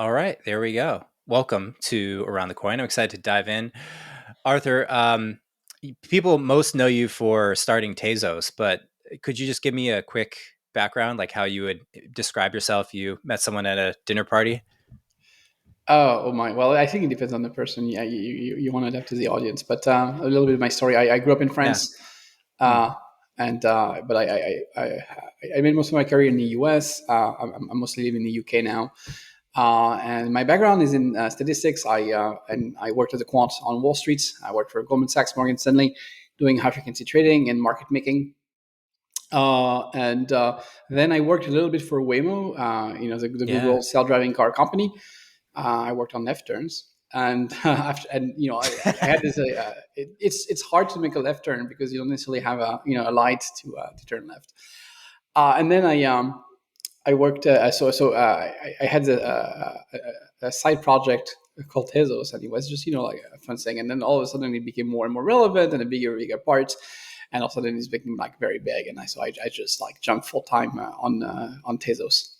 All right, there we go. Welcome to Around the Coin. I'm excited to dive in. Arthur, people most know you for starting Tezos, but could you just give me a quick background, like how you would describe yourself? You met someone at a dinner party? Oh my! Well, I think it depends on the person. Yeah, you want to adapt to the audience, but a little bit of my story. I grew up in Yeah. France, uh, and but I made most of my career in the US. I'm mostly living in the UK now, and my background is in statistics. I worked as a quant on Wall Street. I worked for Goldman Sachs, Morgan Stanley, doing high frequency trading and market making. And Then I worked a little bit for Waymo, the Yeah. Google self-driving car company. I worked on left turns, and I had this. It's hard to make a left turn because you don't necessarily have a light to turn left. And then I worked. I had a side project called Tezos, and it was just like a fun thing. And then all of a sudden, it became more and more relevant and a bigger part. And all of a sudden, it's becoming like very big. And I just like jumped full time on Tezos.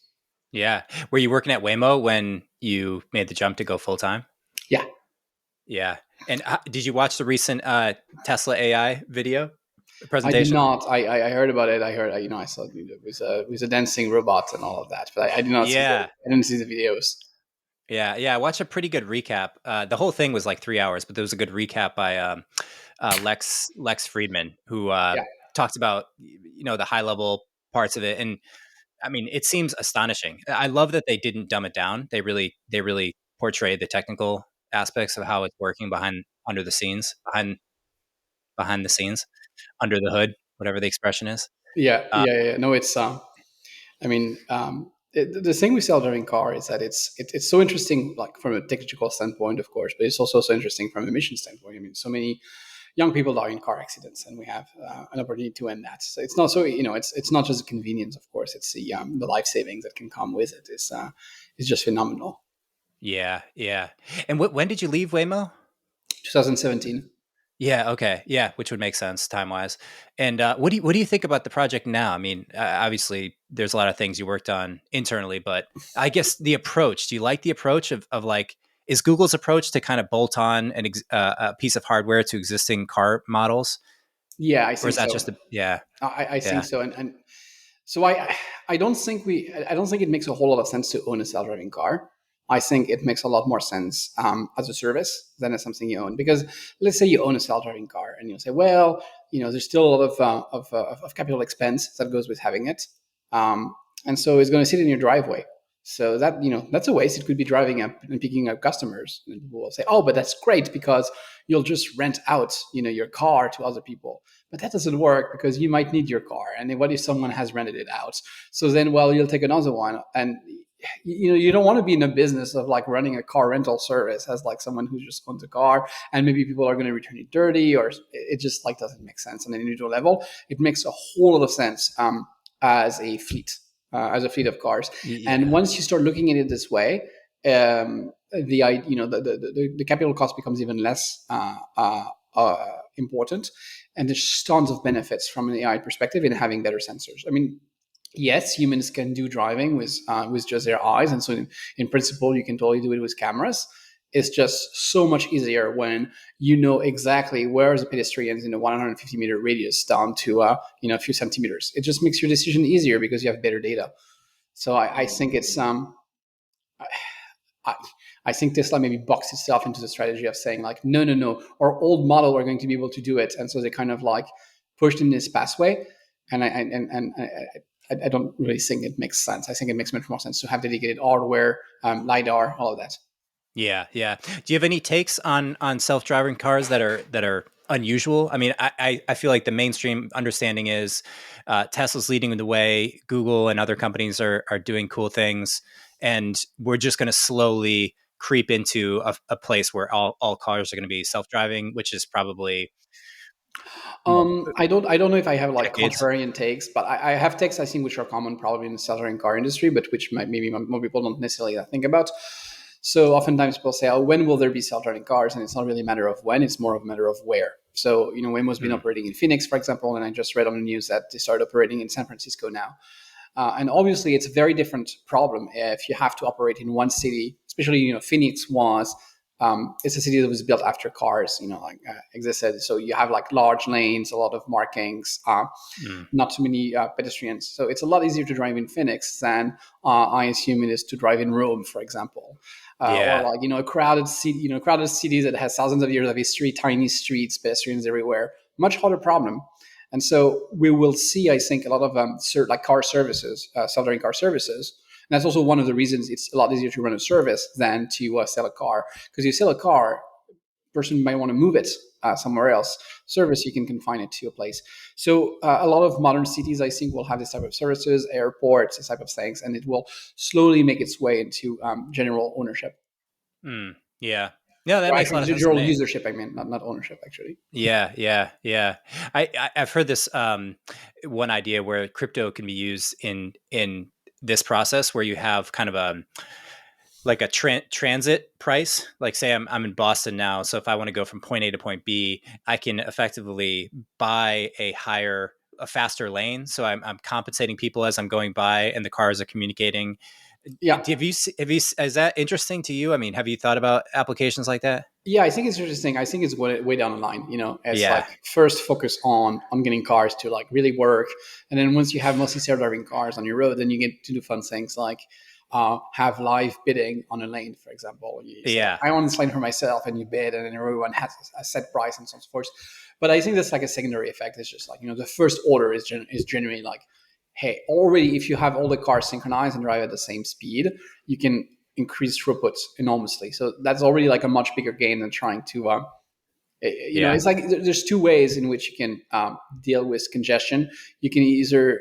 Yeah. Were you working at Waymo when you made the jump to go full time? Yeah. Yeah. And did you watch the recent Tesla AI video I did presentation? not. I heard about it. I heard. I saw it was a dancing robot and all of that, but I did not see Yeah. I didn't see the videos. Yeah. I watched a pretty good recap. The whole thing was like 3 hours, but there was a good recap by Lex Friedman, who Yeah. talked about the high level parts of it. And I mean, it seems astonishing. I love that they didn't dumb it down. They really portrayed the technical aspects of how it's working under the scenes, behind the scenes, under the hood, whatever the expression is. Yeah. Uh, Yeah. No, it's. I mean, the thing with self-driving car is that it's so interesting, like from a technical standpoint, of course, but it's also so interesting from a mission standpoint. I mean, so many young people die in car accidents, and we have an opportunity to end that. So it's not so it's not just a convenience, of course. It's the life savings that can come with it. Is just phenomenal. yeah. And when did you leave Waymo? 2017. Yeah. Okay. Yeah, which would make sense time wise. And what do you think about the project now? I mean, obviously, there's a lot of things you worked on internally, but I guess the approach. Do you like the approach of like is Google's approach to kind of bolt on a piece of hardware to existing car models, Yeah, I or is think that so. just a yeah I think yeah so, and so I don't think it makes a whole lot of sense to own a self-driving car. I think it makes a lot more sense as a service than as something you own. Because let's say you own a self-driving car, and you'll say, well, there's still a lot of capital expense that goes with having it, and so it's going to sit in your driveway. So that's a waste. It could be driving up and picking up customers, and people will say, oh, but that's great because you'll just rent out your car to other people. But that doesn't work because you might need your car, and then what if someone has rented it out? So then, well, you'll take another one, and you don't want to be in a business of like running a car rental service as like someone who just owns a car, and maybe people are going to return it dirty, or it just like doesn't make sense on an individual level. It makes a whole lot of sense as a fleet, as a fleet of cars. And yeah once you start looking at it this way, the capital cost becomes even less important, and there's tons of benefits from an AI perspective in having better sensors. I mean, yes, humans can do driving with just their eyes, and so in principle, you can totally do it with cameras. It's just so much easier when you know exactly where the pedestrian is in a 150-meter radius down to a few centimeters. It just makes your decision easier because you have better data. So I think it's I, I think Tesla maybe boxed itself into the strategy of saying like, no, our old model are going to be able to do it, and so they kind of like pushed in this pathway, and I don't really think it makes sense. I think it makes much more sense to have dedicated hardware, lidar, all of that. yeah. Do you have any takes on self-driving cars that are unusual? I mean, I feel like the mainstream understanding is Tesla's leading the way. Google and other companies are doing cool things, and we're just going to slowly creep into a place where all cars are going to be self-driving, which is probably you know, I don't know if I have like decades. contrarian takes, but I have takes I think which are common probably in the self-driving car industry, but which maybe more people don't necessarily think about. So oftentimes people say, "Oh, when will there be self-driving cars?" And it's not really a matter of when; it's more of a matter of where. So Waymo's been Mm, operating in Phoenix, for example, and I just read on the news that they started operating in San Francisco now. And obviously, it's a very different problem if you have to operate in one city especially Phoenix was. It's a city that was built after cars, existed. So you have like large lanes, a lot of markings, not too many pedestrians. So it's a lot easier to drive in Phoenix than I assume it is to drive in Rome, for example, or Yeah. like a crowded city, crowded city that has thousands of years of history, tiny streets, pedestrians everywhere. Much harder problem. And so we will see, I think, a lot of like car services, self-driving car services. And that's also one of the reasons it's a lot easier to run a service than to sell a car. Because you sell a car, person might want to move it somewhere else. Service, you can confine it to a place. So a lot of modern cities, I think, will have this type of services, airports, this type of things, and it will slowly make its way into general ownership. Yeah. No, that Or makes a actually, lot of sense to general me. usership, I mean, not ownership, actually. Yeah, yeah. I've heard this one idea where crypto can be used in this process where you have kind of a like a transit price. Like say I'm in Boston now, so if I want to go from point A to point B, I can effectively buy a faster lane. So I'm compensating people as I'm going by, and the cars are communicating. Yeah. Is that interesting to you? I mean, have you thought about applications like that? Yeah, I think it's interesting. I think it's way down the line. It's Yeah, like first focus on getting cars to like really work, and then once you have mostly self-driving cars on your road, then you get to do fun things like have live bidding on a lane, for example. You say, yeah, I want this lane for myself, and you bid, and then everyone has a set price and so on and so forth. But I think that's like a secondary effect. It's just like the first order is generally like, hey, already if you have all the cars synchronized and drive at the same speed, you can increase throughput enormously. So that's already like a much bigger gain than trying to, yeah, it's like there's two ways in which you can deal with congestion. You can either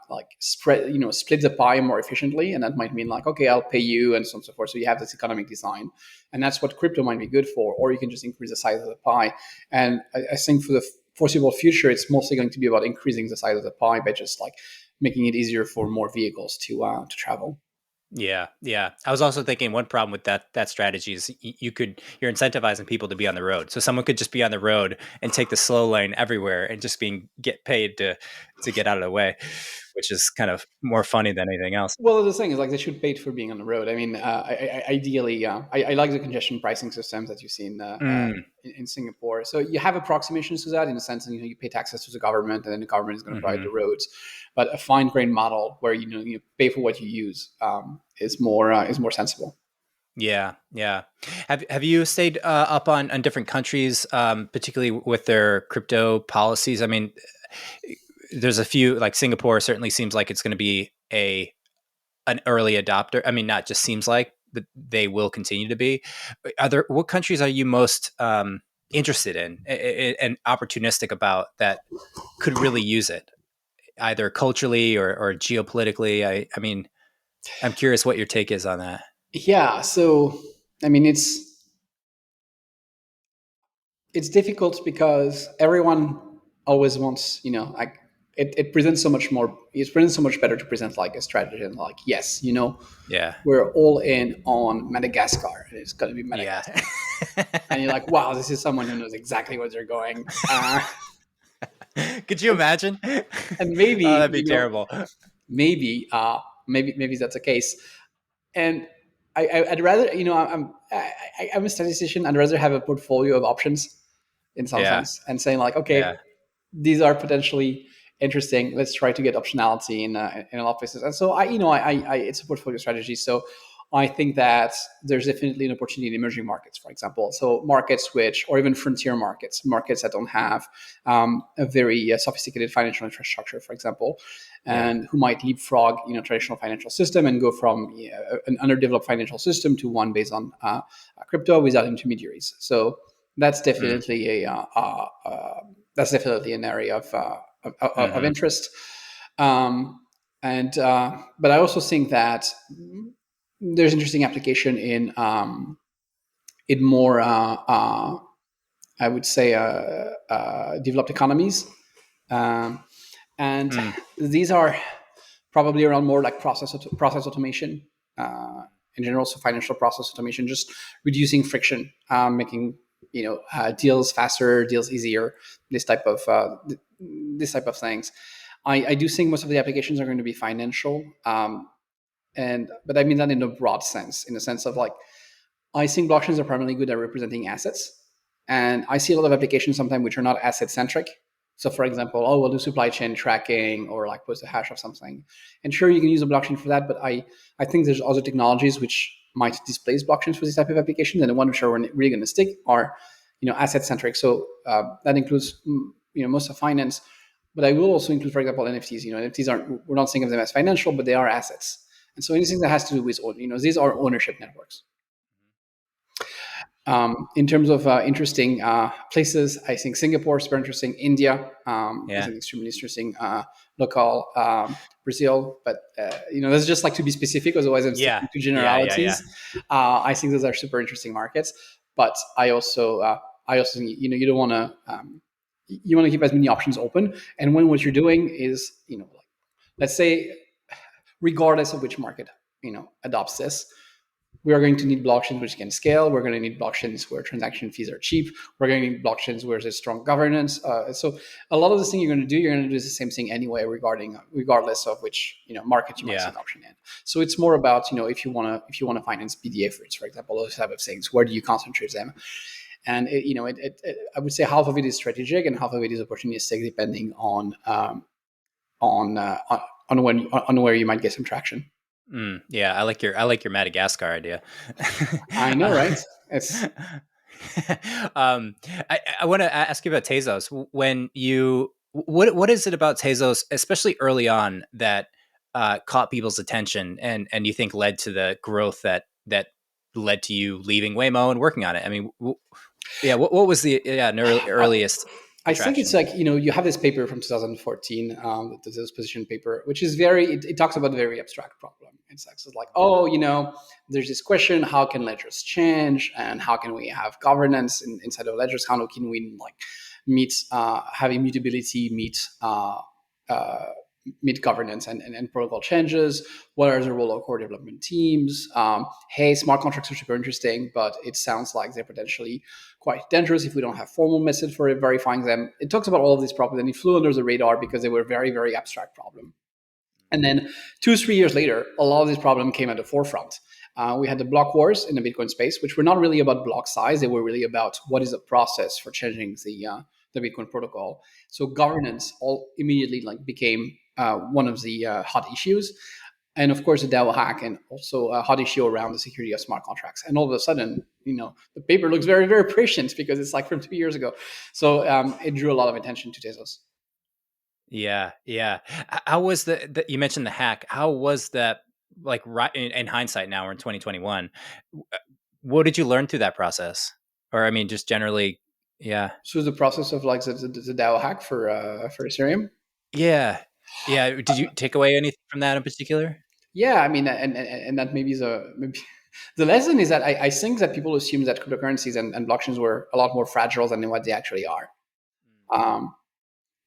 like split the pie more efficiently, and that might mean like, okay, I'll pay you and so on and so forth. So you have this economic design, and that's what crypto might be good for. Or you can just increase the size of the pie. And I think for the foreseeable future, it's mostly going to be about increasing the size of the pie by just like making it easier for more vehicles to travel. yeah. I was also thinking one problem with that strategy is you're incentivizing people to be on the road. So someone could just be on the road and take the slow lane everywhere and just get paid to get out of the way, which is kind of more funny than anything else. Well, the thing is, like, they should pay for being on the road. I mean, ideally, I like the congestion pricing systems that you see Mm, in Singapore. So you have approximations to that in the sense that you pay taxes to the government, and then the government is going to provide hmm the roads. But a fine-grained model where you pay for what you use is more sensible. Yeah. Have you stayed up on different countries, particularly with their crypto policies? I mean, there's a few like Singapore certainly seems like it's going to be an early adopter. I mean, not just seems like, but they will continue to be. What countries are you most interested in and opportunistic about that could really use it, either culturally or geopolitically? I mean, I'm curious what your take is on that. Yeah. So I mean, it's difficult because everyone always wants, like it presents so much more. It presents so much better to present like a strategy and like, yes, Yeah, we're all in on Madagascar. It's going to be yeah. Madagascar. And you're like, wow, this is someone who knows exactly where they're going. Could you imagine? And Oh, maybe, that'd be terrible. maybe that's the case. And I'd rather, I'm a statistician. I'd rather have a portfolio of options in some Yeah, sense and saying like, okay, yeah. these are potentially interesting. Let's try to get optionality in a lot of places. And so it's a portfolio strategy. So I think that there's definitely an opportunity in emerging markets, for example. So markets or even frontier markets that don't have a very sophisticated financial infrastructure, for example, Yeah. and who might leapfrog, traditional financial system and go from an underdeveloped financial system to one based on crypto without intermediaries. So that's Mm. definitely that's definitely an area of Hmm. interest. And But I also think that there's interesting application in more I would say developed economies, um, and Mm. these are probably around more like process automation in general, so financial process automation, just reducing friction, making deals faster, deals easier, this type of this type of things. I do think most of the applications are going to be financial. But I mean that in a broad sense, in the sense of like, I think blockchains are primarily good at representing assets. And I see a lot of applications sometimes which are not asset centric. So for example, oh, we'll do supply chain tracking or like post a hash of something. And sure, you can use a blockchain for that, but I think there's other technologies which might displace blockchains for this type of application. And the ones which are really going to stick are, asset centric. So that includes, most of finance, but I will also include, for example, NFTs. NFTs aren't, we're not thinking of them as financial, but they are assets. And so anything that has to do with, these are ownership networks. In terms of interesting places, I think Singapore is very interesting. India is an extremely interesting local. Brazil, but that's just like to be specific, otherwise I'm sticking to generalities. I think those are super interesting markets, but I also think you don't want to you want to keep as many options open. And when what you're doing is let's say regardless of which market adopts this, we are going to need blockchains which can scale. We're going to need blockchains where transaction fees are cheap. We're going to need blockchains where there's strong governance. So a lot of the thing you're going to do the same thing anyway, regardless of which market you might see adoption in. So it's more about if you want to finance BD efforts, for example, those type of things. Where do you concentrate them? And I would say half of it is strategic and half of it is opportunistic, depending on where you might get some traction. I like your Madagascar idea. I know, right? It's. I want to ask you about Tezos. What is it about Tezos, especially early on, that caught people's attention and you think led to the growth that led to you leaving Waymo and working on it? I mean, what was the earliest? I think it's like, you have this paper from 2014, the Tezos position paper, which is it talks about a very abstract problem. It's like, there's this question, how can ledgers change and how can we have governance inside of ledgers? How can we have immutability meet governance and protocol changes? What are the role of core development teams? Hey, smart contracts are super interesting, but it sounds like they're potentially quite dangerous if we don't have formal methods for verifying them. It talks about all of these problems, and it flew under the radar because they were very, very abstract problem. And then 2-3 years later, a lot of these problems came at the forefront. We had the block wars in the Bitcoin space, which were not really about block size. They were really about what is the process for changing the Bitcoin protocol. So governance all immediately became one of the hot issues. And of course, the DAO hack, and also a hot issue around the security of smart contracts. And all of a sudden, the paper looks very, very prescient because it's like from 2 years ago. So it drew a lot of attention to Tezos. Yeah. How was you mentioned the hack? How was that, like, right in hindsight now, we're in 2021, what did you learn through that process? Or, I mean, just generally, yeah. So the process of like the DAO hack for Ethereum? Yeah. Did you take away anything from that in particular? Yeah, I mean, and that maybe the lesson is that I think that people assume that cryptocurrencies and blockchains were a lot more fragile than what they actually are.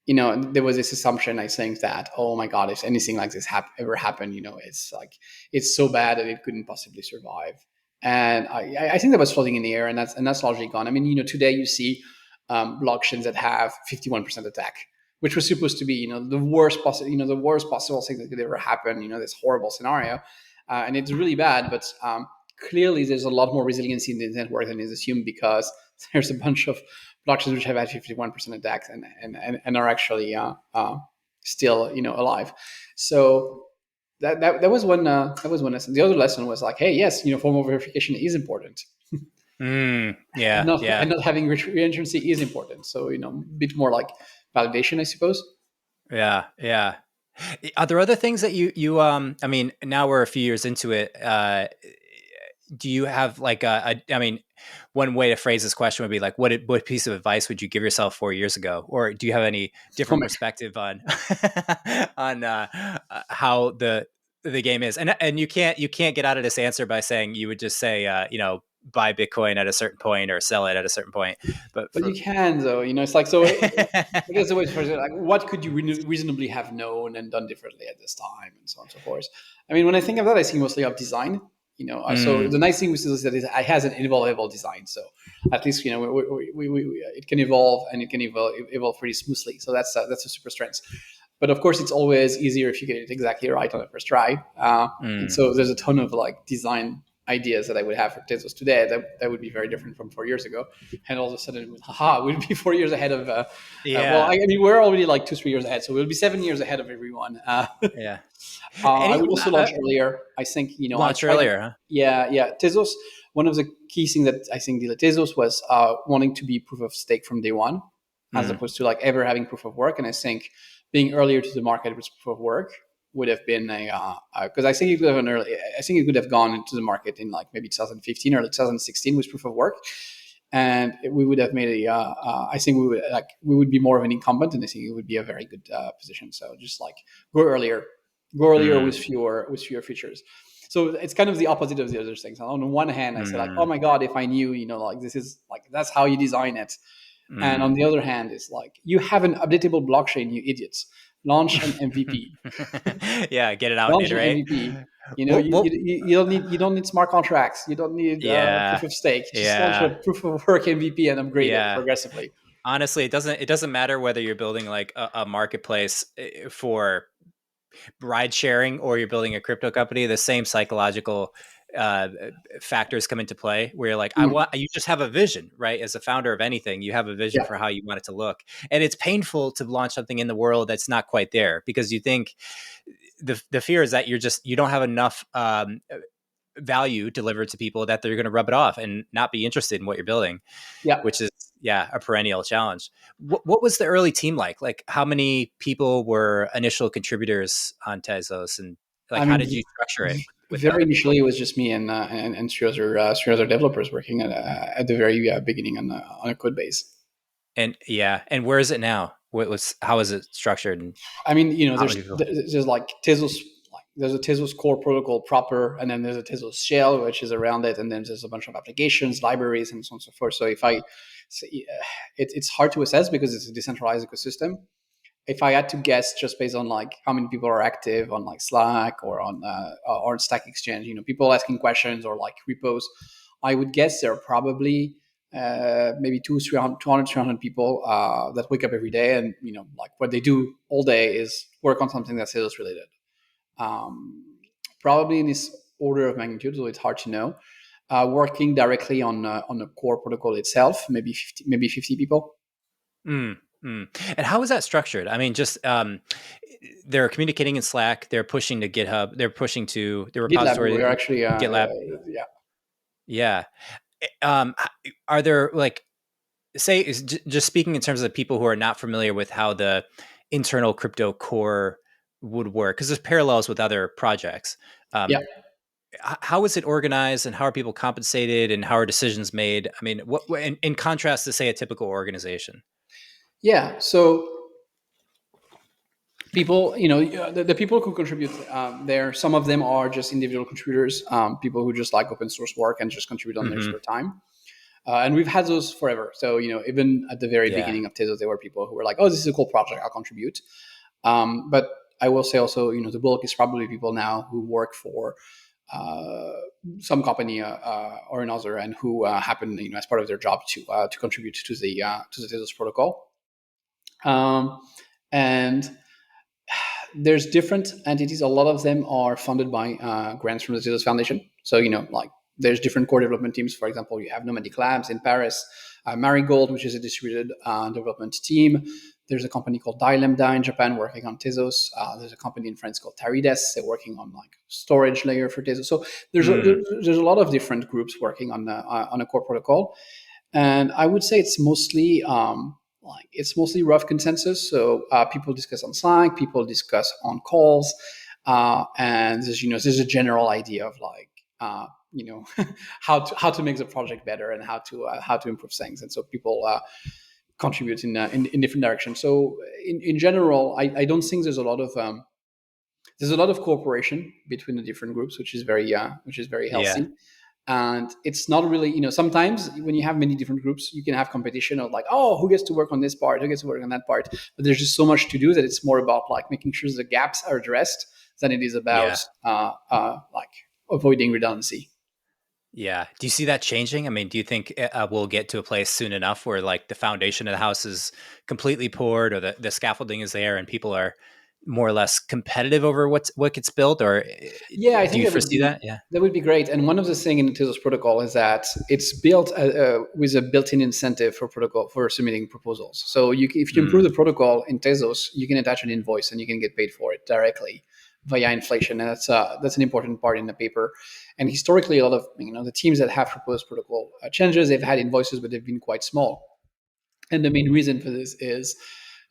There was this assumption, I think, that, oh my God, if anything like this ever happened, it's so bad that it couldn't possibly survive. And I think that was floating in the air, and that's largely gone. I mean, today you see blockchains that have 51% attack, which was supposed to be, the worst possible thing that could ever happen. This horrible scenario, and it's really bad. But clearly, there's a lot more resiliency in the network than is assumed, because there's a bunch of blockchains which have had 51% attacks and are actually still alive. So that was one lesson. The other lesson was like, hey, yes, formal verification is important. And not having reentrancy is important. So a bit more like validation, I suppose. Yeah. Are there other things that you I mean, now we're a few years into it. Do you have like I mean, one way to phrase this question would be like, what piece of advice would you give yourself 4 years ago? Or do you have any different perspective on how the game is? And you can't get out of this answer by saying you would just say buy Bitcoin at a certain point or sell it at a certain point. But you can, though. It's like, so I guess the way to phrase it, like, what could you reasonably have known and done differently at this time, and so on and so forth. I mean, when I think of that, I think mostly of design. So the nice thing with this is that it has an evolvable design. So at least it can evolve, and it can evolve pretty smoothly. So that's a super strength. But of course, it's always easier if you get it exactly right on the first try. And Mm. so there's a ton of like design ideas that I would have for Tezos today that would be very different from 4 years ago. And all of a sudden, haha, we'd be 4 years ahead of. Well, Yeah. I mean, we're already like 2, 3 years ahead, so we'll be 7 years ahead of everyone. Yeah. I Any would also launch earlier. I think I launch tried. earlier, huh? Yeah, yeah. Tezos. One of the key things that I think did Tezos was wanting to be proof of stake from day one, as Mm. opposed to like ever having proof of work. And I think being earlier to the market with proof of work would have been a because I think it could have an early. I think it could have gone into the market in like maybe 2015 or 2016 with proof of work, and we would have made I think we would be more of an incumbent, and I think it would be a very good position. So just like go earlier Mm. with fewer features. So it's kind of the opposite of the other things. On the one hand, I say like, oh Mm. my god, if I knew, like this is like that's how you design it. And Mm. on the other hand, it's like you have an updatable blockchain, you idiots. Launch an MVP. Yeah, get it out and Launch an iterate. MVP. What, what, You don't need smart contracts. You don't need yeah, proof of stake. Just launch a yeah, proof of work MVP and upgrade it yeah. progressively. Honestly, it doesn't matter whether you're building like a marketplace for ride sharing or you're building a crypto company. The same psychological uh, factors come into play where you're like, Mm, you just have a vision, right? As a founder of anything, you have a vision yeah, for how you want it to look. And it's painful to launch something in the world that's not quite there because you think the fear is that you don't have enough value delivered to people that they're going to rub it off and not be interested in what you're building, yeah. which is a perennial challenge. What was the early team like? Like how many people were initial contributors on Tezos, and like I how mean, did you structure it with very them? initially, it was just me and three other developers working at the very beginning on a code base. And where is it now? How is it structured, and I mean, how many people? there's like Tezos, like there's a Tezos core protocol proper, and then there's a Tezos shell which is around it, and then there's a bunch of applications, libraries, and so on and so forth. So if I, it's hard to assess because it's a decentralized ecosystem. If I had to guess, just based on like how many people are active on like Slack or on Stack Exchange, people asking questions or like repos, I would guess there are probably maybe 200, 300 people that wake up every day and like what they do all day is work on something that's sales related. Um, Probably in this order of magnitude, so it's hard to know. Working directly on the core protocol itself, maybe 50 people. Mm, mm. And how is that structured? I mean, just they're communicating in Slack. They're pushing to GitHub. They're pushing to the GitLab, we're repository, actually GitLab. yeah. Yeah. Are there like just speaking in terms of the people who are not familiar with how the internal crypto core would work, because there's parallels with other projects. Yeah. Um, how is it organized, and how are people compensated, and how are decisions made? I mean, in contrast to say a typical organization? Yeah. So people, the people who contribute there, some of them are just individual contributors, people who just like open source work and just contribute on their Hmm. spare time. And we've had those forever. So, even at the very Yeah. beginning of Tezos, there were people who were like, oh, this is a cool project, I'll contribute. But I will say also, the bulk is probably people now who work for uh, some company or another, and who happen, as part of their job to contribute to the Tezos protocol. Um, and there's different entities. A lot of them are funded by grants from the Tezos Foundation. So, like there's different core development teams. For example, you have Nomadic Labs in Paris, Marigold, which is a distributed development team. There's a company called Dilambda in Japan working on Tezos. There's a company in France called Tarides. They're working on like storage layer for Tezos. So Mm. there's a lot of different groups working on a core protocol. And I would say it's mostly it's mostly rough consensus. So people discuss on Slack, people discuss on calls, and there's a general idea of like how to make the project better and how to improve things. And so people contribute in different directions. So in general, I don't think there's a lot of cooperation between the different groups, which is very Yeah. healthy. And it's not really, sometimes when you have many different groups, you can have competition of like, oh, who gets to work on this part, who gets to work on that part. But there's just so much to do that it's more about like making sure the gaps are addressed than it is about Yeah. like avoiding redundancy. Yeah. Do you see that changing? I mean, do you think we'll get to a place soon enough where, like, the foundation of the house is completely poured, or the scaffolding is there and people are, getting to work on the core? Or do you think we're still going to be, like, 2 years from now, 3 years from now, where, like, the foundation of the house is completely poured and people are, getting to work on the core? more or less competitive over what gets built, or Yeah, I do think you foresee that? Yeah. that would be great. And one of the things in the Tezos protocol is that it's built with a built-in incentive for protocol for submitting proposals. So if you improve Mm, the protocol in Tezos, you can attach an invoice and you can get paid for it directly via inflation, and that's an important part in the paper. And historically, a lot of the teams that have proposed protocol changes, they've had invoices, but they've been quite small. And the main reason for this is,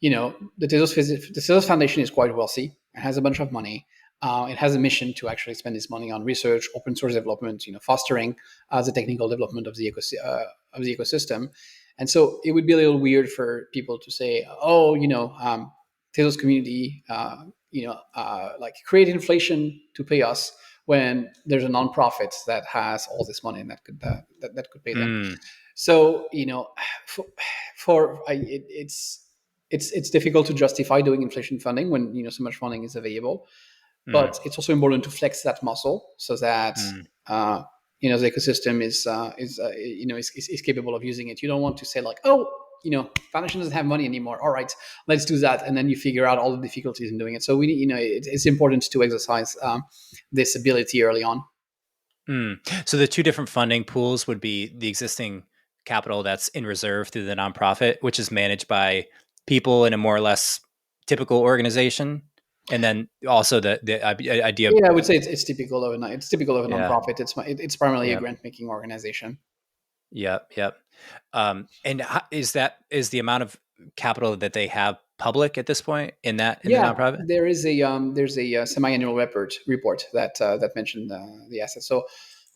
the Tezos Foundation is quite wealthy. It has a bunch of money. It has a mission to actually spend this money on research, open source development, fostering the technical development of of the ecosystem. And so it would be a little weird for people to say, "Oh, Tezos community, like create inflation to pay us," when there's a nonprofit that has all this money and that could pay them. mm, So for, it's difficult to justify doing inflation funding when so much funding is available. mm, But it's also important to flex that muscle so that mm. uh, the ecosystem is capable of using it. You don't want to say like, oh, foundation doesn't have money anymore. All right, let's do that, and then you figure out all the difficulties in doing it. So we need, it's important to exercise this ability early on. Mm. So the two different funding pools would be the existing capital that's in reserve through the nonprofit, which is managed by people in a more or less typical organization, and then also the idea. Yeah, I would say it's typical of a Yeah. nonprofit. It's primarily a Yep. grant making organization. Yep. Yep. And is the amount of capital that they have public at this point in the Yeah, nonprofit? there's a semi-annual report that mentioned the assets. So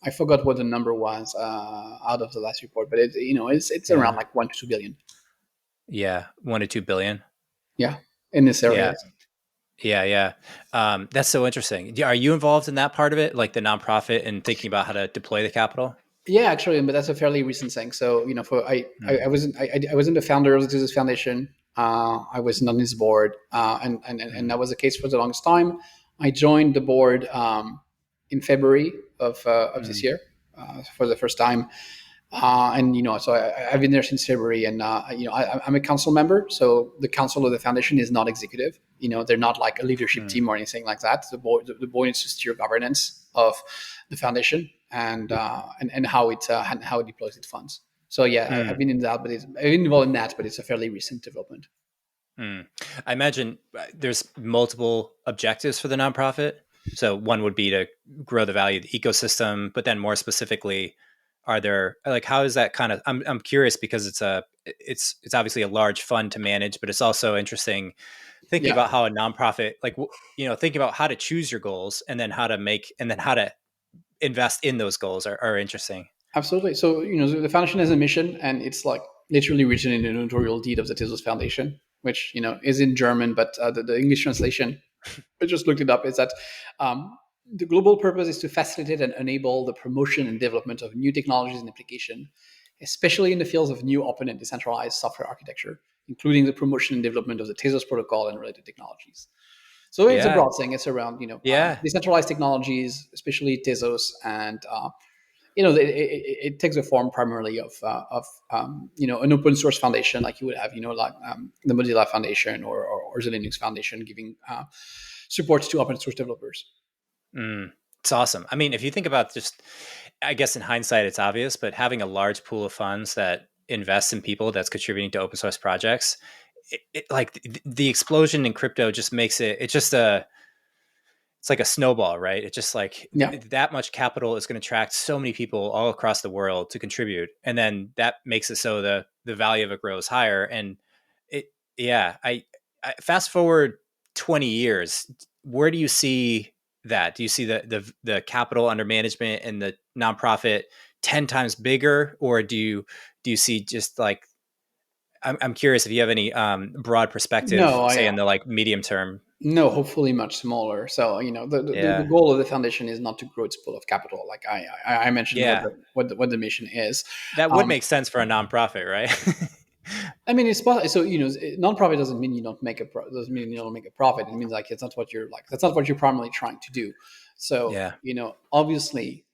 I forgot what the number was out of the last report, but it's around Yeah. like 1 to 2 billion. Yeah. 1 to 2 billion. Yeah, in this area. Yeah. Yeah, yeah. That's so interesting. Are you involved in that part of it, like the nonprofit and thinking about how to deploy the capital? Yeah, actually, but that's a fairly recent thing. So for Mm, I wasn't the founder of the Tezos Foundation. I wasn't on his board, and mm, that was the case for the longest time. I joined the board in February of this mm, year for the first time, and so I've been there since February, and I'm a council member. So the council of the foundation is not executive. They're not like a leadership mm, team or anything like that. The board is to steer governance of the foundation and how it deploys its funds. So yeah, I've mm, been in that, I've been involved in that, but it's a fairly recent development. mm. I imagine there's multiple objectives for the nonprofit. So one would be to grow the value of the ecosystem, but then more specifically, are there like how is that kind of? I'm curious because it's obviously a large fund to manage, but it's also interesting thinking Yeah, about how a nonprofit thinking about how to choose your goals and then how to invest in those goals are interesting. absolutely. So the foundation has a mission, and it's like literally written in the notarial deed of the Tezos Foundation, which is in German, but the English translation, I just looked it up, is that um, the global purpose is to facilitate and enable the promotion and development of new technologies and application, especially in the fields of new open and decentralized software architecture, including the promotion and development of the Tezos protocol and related technologies. So it's a Yeah, broad thing. It's around yeah. decentralized technologies, especially Tezos, and it takes the form primarily of an open source foundation, like you would have like the Mozilla Foundation or the Linux Foundation, giving support to open source developers. Mm, it's awesome. I mean, if you think about just, I guess in hindsight, it's obvious, but having a large pool of funds that invest in people that's contributing to open source projects, like the explosion in crypto just makes it's just it's like a snowball, right? It's just like Yeah, that much capital is going to attract so many people all across the world to contribute. And then that makes it so the value of it grows higher. And it, yeah, I fast forward 20 years, where do you see that? Do you see the capital under management and the nonprofit 10 times bigger, or do you see just like I'm curious if you have any broad perspective, no, say I in the like medium term. no, hopefully much smaller. So the Yeah. goal of the foundation is not to grow its pool of capital. Like I mentioned Yeah. what the mission is. That would Um, make sense for a nonprofit, right? I mean, it's so nonprofit doesn't mean doesn't mean you don't make a profit. It means like it's not what you're like that's not what you're primarily trying to do. So Yeah. obviously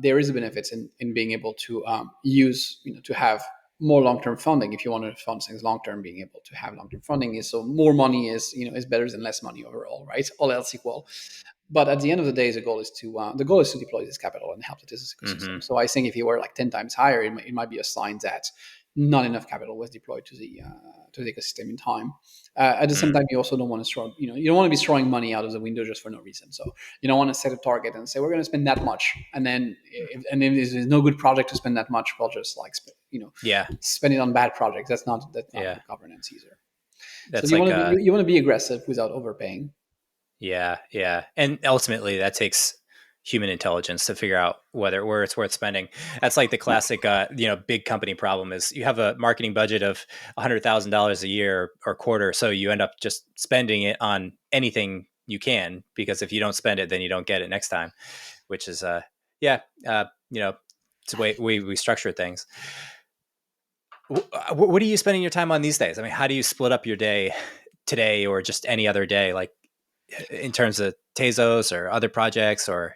there is a benefit in being able to use to have more long-term funding. If you want to fund things long-term, being able to have long-term funding is, so more money is better than less money overall, right? All else equal. But at the end of the day, the goal is to deploy this capital and help the Tezos ecosystem. Mm-hmm. So I think if you were like 10 times higher, it might be a sign that not enough capital was deployed to the ecosystem in time. At the same time, you also don't want to throw, you don't want to be throwing money out of the window just for no reason. So you don't want to set a target and say we're going to spend that much, and then if there's no good project to spend that much, we'll just like Yeah. spend it on bad projects. That's not good governance either. That's So like you want to be aggressive without overpaying. Yeah, yeah. And ultimately that takes human intelligence to figure out where it's worth spending. That's like the classic big company problem is you have a marketing budget of $100,000 a year or quarter, so you end up just spending it on anything you can, because if you don't spend it then you don't get it next time, which is it's the way we structure things. What are you spending your time on these days? I mean, how do you split up your day today or just any other day, like in terms of Tezos or other projects? Or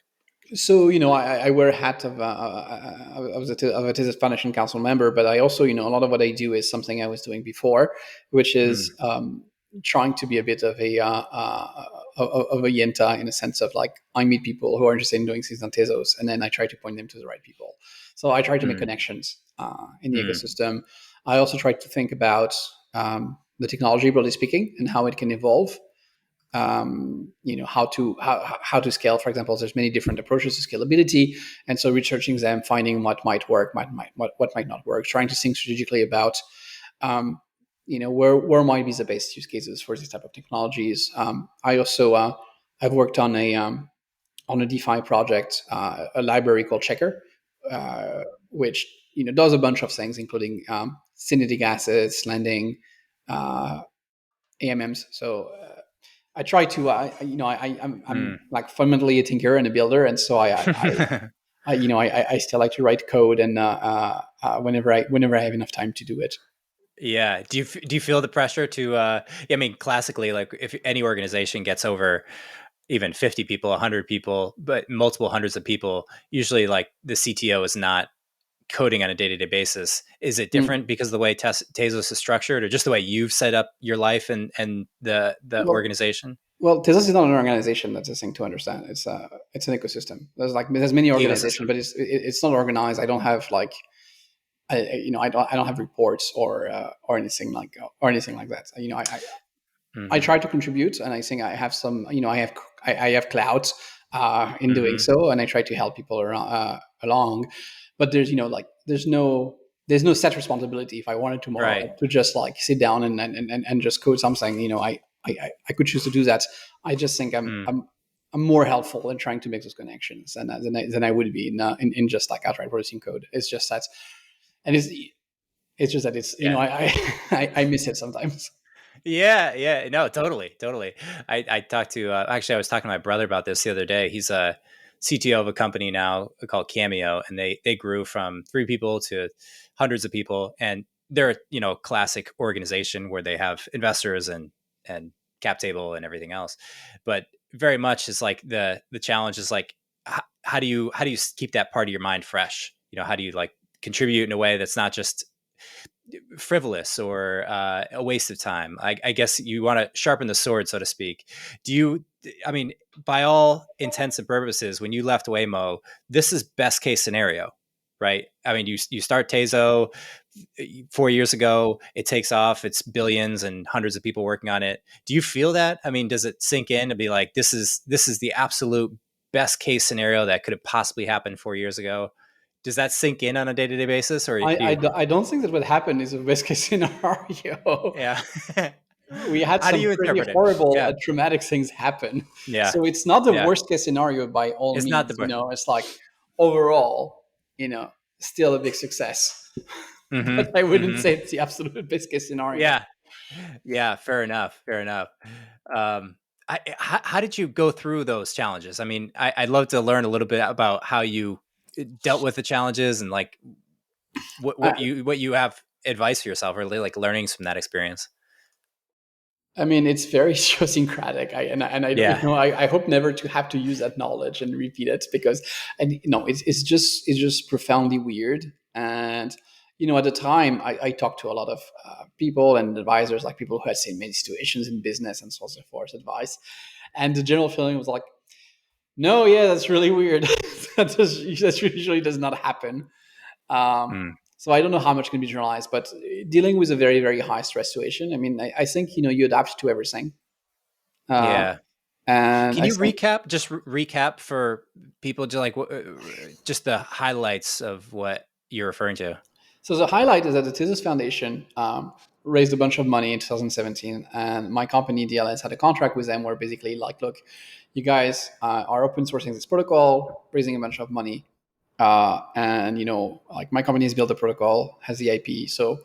so I wear a hat of a Tezos Foundation council member, but I also a lot of what I do is something I was doing before, which is trying to be a bit of a yenta, in a sense of like I meet people who are interested in doing things on Tezos, and then I try to point them to the right people. So I try to make connections in the ecosystem. I also try to think about the technology, broadly speaking, and how it can evolve. How to scale. For example, there's many different approaches to scalability, and so researching them, finding what might work, what might not work, trying to think strategically about where might be the best use cases for these type of technologies. I also I've worked on a DeFi project, a library called Checker, which does a bunch of things, including synthetic assets, lending, AMMs. So I try to, I'm like fundamentally a tinker and a builder, and so I still like to write code, and whenever I have enough time to do it. Yeah. Do you feel the pressure to? I mean, classically, like if any organization gets over even 50 people, 100 people, but multiple hundreds of people, usually like the CTO is not coding on a day-to-day basis. Is it different because of the way Tezos is structured, or just the way you've set up your life and the organization? Well, Tezos is not an organization. That's a thing to understand. It's an ecosystem. There's many organizations, but it's not organized. I don't have like I don't have reports or anything like that. I try to contribute, and I think I have some. I have clout in doing so, and I try to help people along. But there's no set responsibility. If I wanted tomorrow to just like sit down and just code something, I could choose to do that. I just think I'm more helpful in trying to make those connections than I would be in just like outright producing code. It's just that, and it's just that I miss it sometimes. Yeah. No, totally. I talked to, actually, I was talking to my brother about this the other day. He's a CTO of a company now called Cameo, and they grew from 3 people to hundreds of people. And they're, classic organization where they have investors and cap table and everything else. But very much is like the challenge is like, how do you keep that part of your mind fresh? How do you like contribute in a way that's not just frivolous or a waste of time? I guess you want to sharpen the sword, so to speak. I mean, by all intents and purposes, when you left Waymo, this is best case scenario, right? I mean, you start Tezo 4 years ago, it takes off, it's billions and hundreds of people working on it. Do you feel that? I mean, does it sink in to be like, this is the absolute best case scenario that could have possibly happened 4 years ago? Does that sink in on a day-to-day basis? Or I don't think that what happened is a best case scenario. Yeah. We had How do some you pretty interpret it? horrible, Yeah. traumatic things happen. Yeah. So it's not the worst case scenario by all It's means. not the It's like overall, still a big success. But I wouldn't say it's the absolute best case scenario. Yeah. Fair enough. How did you go through those challenges? I mean, I'd love to learn a little bit about how you dealt with the challenges and like what you have advice for yourself, or like learnings from that experience. I mean, it's very idiosyncratic. I hope never to have to use that knowledge and repeat it, because it's just profoundly weird. And at the time, I talked to a lot of people and advisors, like people who had seen many situations in business and so on and so forth, advice. And the general feeling was like, no, yeah, that's really weird. That usually does not happen. Mm. So I don't know how much can be generalized, but dealing with a very, very high stress situation, I mean, I think, you adapt to everything. Uh, Yeah. and Can I you think, recap for people to just the highlights of what you're referring to? so the highlight is that the Tezos Foundation raised a bunch of money in 2017, and my company DLS had a contract with them where basically like, look, you guys are open sourcing this protocol, raising a bunch of money, and like my company has built a protocol, has the IP, so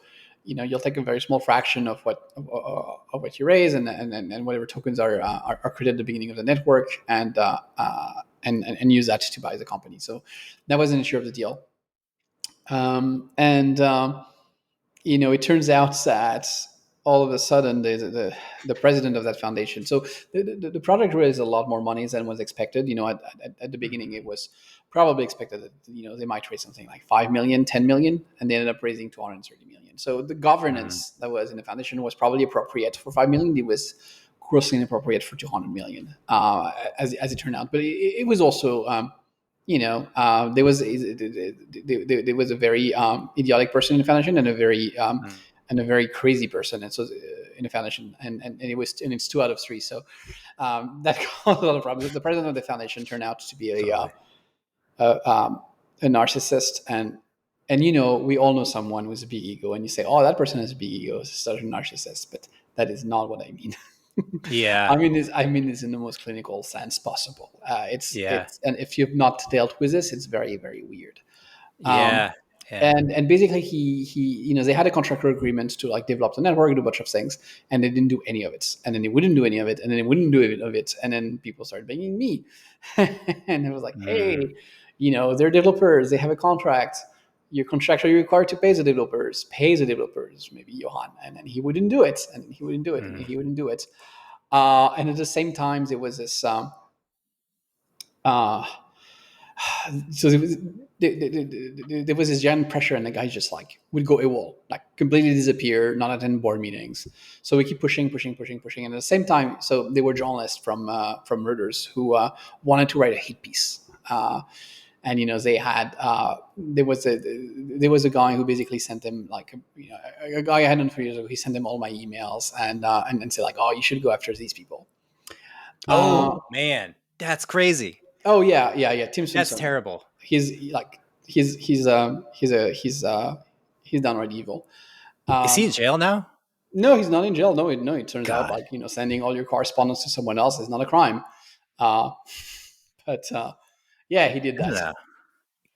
you'll take a very small fraction of what you raise, and whatever tokens are created at the beginning of the network, and use that to buy the company. So that was an issue of the deal. And it turns out that all of a sudden the president of that foundation. So the project raised a lot more money than was expected. At the beginning it was probably expected that they might raise something like 5 million, 10 million, and they ended up raising 230 million. So the Mm. governance that was in the foundation was probably appropriate for 5 million. It was grossly inappropriate for 200 million, as it turned out. But it was also there was a very idiotic person in the foundation, Mm. and a very crazy person, and so in the foundation, and it's 2 out of 3. So that caused a lot of problems. The president of the foundation turned out to be Totally. a narcissist, and we all know someone with a big ego, and you say, oh, that person has a big ego, is such a narcissist, but that is not what I mean. Yeah. I mean this in the most clinical sense possible. Yeah. And if you've not dealt with this, it's very, very weird. Um, Yeah. Yeah. and basically, they had a contractor agreement to like develop the network, do a bunch of things, and they didn't do any of it. And then they wouldn't do any of it, and then they wouldn't do any of it, and then people started banging me, and it was like, Mm. hey, they're developers, they have a contract. You're contractually required to pay the developers. Pay the developers, maybe Johan, and then he wouldn't do it, and he wouldn't do it, and Mm. he wouldn't do it. And at the same time, there was this. Uh, so there was this giant pressure, and the guy just like would go AWOL, like completely disappear, not attend board meetings. So we keep pushing, pushing, pushing, pushing. And at the same time, so there were journalists from Reuters who wanted to write a hit piece. And they had there was a guy who basically sent them like a guy I had known for years ago. He sent them all my emails and said like, oh, you should go after these people. Uh, Oh man, that's crazy. oh yeah, yeah, yeah. Tim That's Simpson. terrible. He's like he's downright evil. Is he in Um, jail now? no, he's not in jail. No, it turns out God. like sending all your correspondence to someone else is not a crime. Uh, but yeah, he did that. Yeah.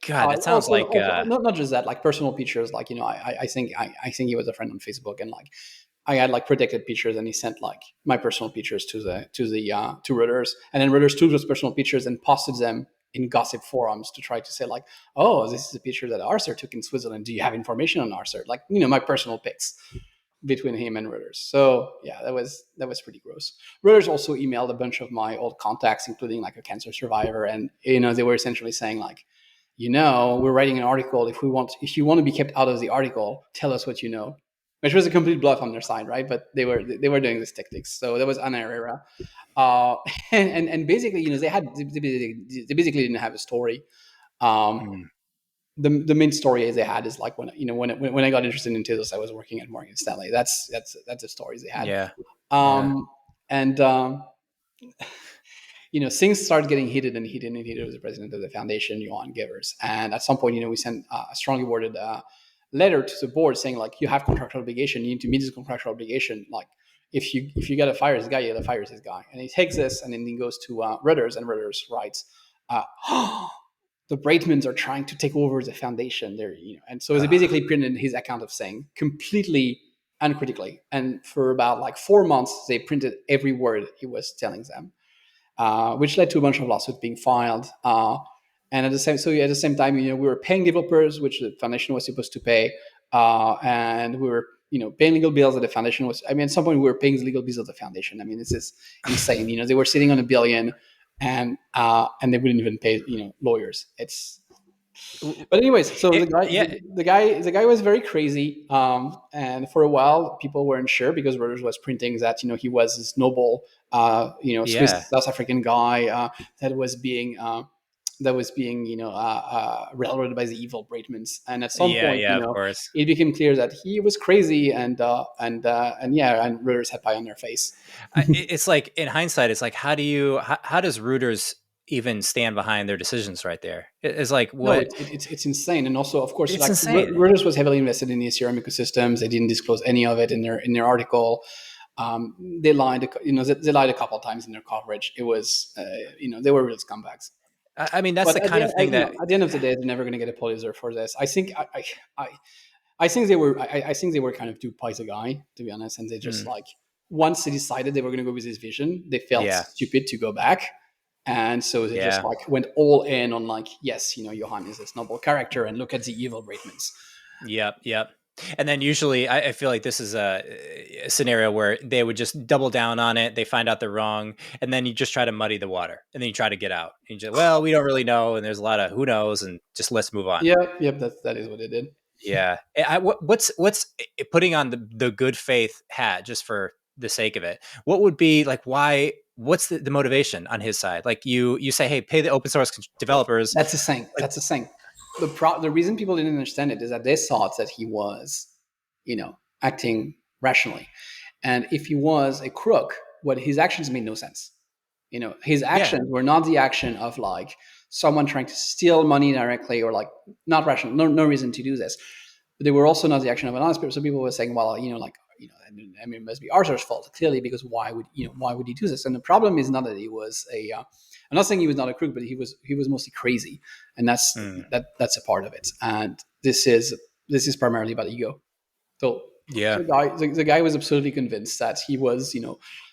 God, that sounds like Also, not just that, like personal pictures. Like I think he was a friend on Facebook, and like I had like protected pictures, and he sent like my personal pictures to Reuters, and then Reuters took those personal pictures and posted them in gossip forums to try to say like, oh, this is a picture that Arthur took in Switzerland. Do you have information on Arthur? Like my personal pics between him and Reuters. So yeah, that was pretty gross. Reuters also emailed a bunch of my old contacts, including like a cancer survivor, and they were essentially saying like, we're writing an article. If you want to be kept out of the article, tell us what you know. Which was a complete bluff on their side, right? But they were doing this tactics. So that was Anna Herrera, uh, and basically, they basically didn't have a story. Um, mm, the main story they had is like when I got interested in Tezos, I was working at Morgan Stanley. That's the stories they had. yeah. Yeah. Um, and things started getting heated and heated and heated with the president of the foundation, Johan Gevers. And at some point, we sent a strongly worded letter to the board saying like, you have contractual obligation. You need to meet this contractual obligation. Like, if you gotta fire this guy, you gotta fire this guy. And he takes this and then he goes to Reuters, and Reuters writes, the Breitmans are trying to take over the foundation. And so they basically printed his account of saying completely uncritically. And for about like 4 months, they printed every word he was telling them, which led to a bunch of lawsuits being filed. And at the same time, we were paying developers, which the foundation was supposed to pay, and we were paying legal bills that the foundation was. I mean, at some point, we were paying the legal bills of the foundation. I mean, this is insane. They were sitting on $1 billion, and they wouldn't even pay lawyers. But anyways, so Yeah, the guy was very crazy, and for a while people weren't sure because Reuters was printing that he was this noble, yeah, Swiss South African guy that was being railroaded by the evil Breitmans, and at some yeah, point, yeah. Of course. it became clear that he was crazy, and yeah, and Reuters had pie on their face. It's like in hindsight, it's like how does Reuters even stand behind their decisions right there? It's like No, what it's insane, and also, of course, it's like insane. Reuters was heavily invested in the Crm ecosystems. They didn't disclose any of it in their article. They lied, they lied a couple of times in their coverage. It was, they were real scumbags. I mean, that's But the kind of thing that at the end of the day, they're never going to get a Pulitzer for this. I think they were, I think they were kind of too pies a guy, to be honest, and they just mm, like once they decided they were going to go with this vision, they felt yeah, stupid to go back. And so they just yeah. like went all in on like, yes, Johan is this noble character, and look at the evil Breitmans. Yep, yep. And then usually I feel like this is a scenario where they would just double down on it. They find out they're wrong. And then you just try to muddy the water and then you try to get out. And you just, well, we don't really know. And there's a lot of who knows and just let's move on. Yep, that is what they did. Yeah. What's putting on the good faith hat just for the sake of it? What would be like, what's the motivation on his side? Like you say, hey, pay the open source developers. That's the thing. Like, That's the thing. The reason people didn't understand it is that they thought that he was, acting rationally, and if he was a crook, what his actions made no sense. His yeah. actions were not the action of like someone trying to steal money directly or like not rational. No reason to do this. But they were also not the action of an honest person. So people were saying, well, I mean, it must be Arthur's fault clearly because why would he do this? And the problem is not that he was a I'm not saying he was not a crook, but he was mostly crazy, and Mm, that's a part of it. And this is primarily about ego. So yeah. the guy was absolutely convinced that he was,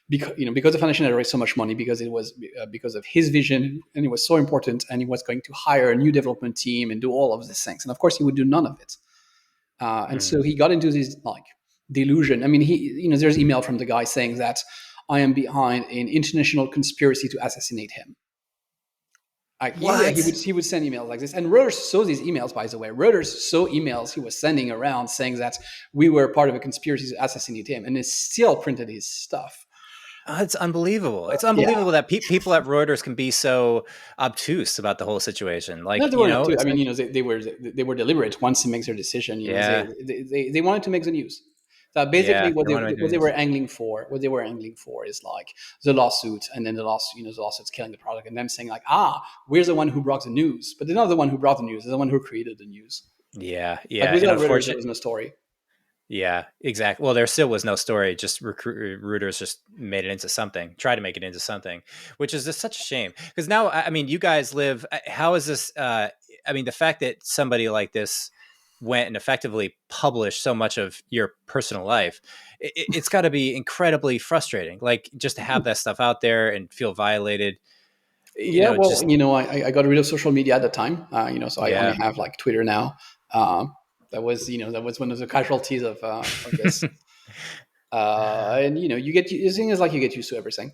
because the foundation had raised so much money because it was because of his vision and it was so important, and he was going to hire a new development team and do all of these things. And of course, he would do none of it. And Mm. so he got into this like delusion. I mean, there's email from the guy saying that I am behind an international conspiracy to assassinate him. Yeah, What? he would send emails like this, and Reuters saw these emails. By the way, Reuters saw emails he was sending around saying that we were part of a conspiracy to assassinate him, and it still printed his stuff. It's unbelievable. It's Yeah, unbelievable that people at Reuters can be so obtuse about the whole situation. no, Like, they were not too. I it's mean, like, they were deliberate. Once he makes their decision, yeah, they wanted to make the news. So yeah, basically, what they want to make what they news. were angling for, is like the lawsuit, and then the lawsuit's killing the product, and them saying like, we're the one who brought the news, but they're not the one who brought the news; they're the one who created the news. Yeah, Like yeah, and without Reuters, there unfortunate. was no story. Yeah, exactly. Well, there still was no story. Just recruiters just made it into something. Try to make it into something, which is just such a shame. Because now, I mean, you guys live. How is this? I mean, the fact that somebody like this went and effectively published so much of your personal life, it's got to be incredibly frustrating. Like just to have that stuff out there and feel violated. Yeah, well, Just I got rid of social media at the time. So I only yeah. have like Twitter now. That was one of the casualties of this. And the thing is like you get used to everything.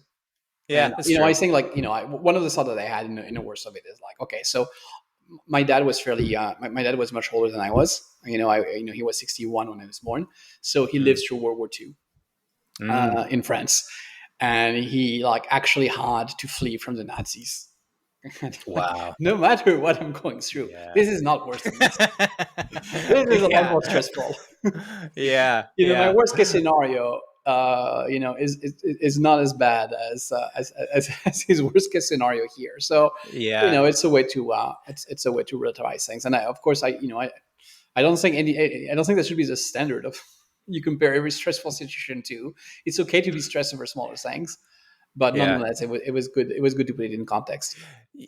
Yeah, And it's I true. think like one of the thoughts that I had in the worst of it is like, okay, so my dad was fairly my dad was much older than I was. He was 61 when I was born, so he Mm. lived through World War II Mm. in France, and he like actually had to flee from the Nazis. And, like, Wow. no matter what I'm going through, Yeah. this is not worse than this. This is a lot Yeah. more stressful. Yeah. My Yeah. worst case scenario, is not as bad as his worst case scenario here. So, Yeah. it's a way to it's a way to relativize things. And of course, I don't think I don't think that should be the standard of you compare every stressful situation to. It's okay to be stressed over smaller things, but Yeah. nonetheless, it was good. It was good to put it in context.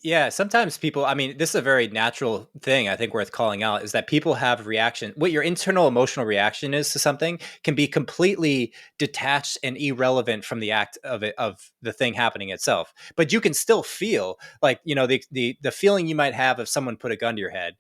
Yeah, sometimes people, I mean, this is a very natural thing I think worth calling out is that people have reaction. What your internal emotional reaction is to something can be completely detached and irrelevant from the act of it, of the thing happening itself. But you can still feel like, the feeling you might have if someone put a gun to your head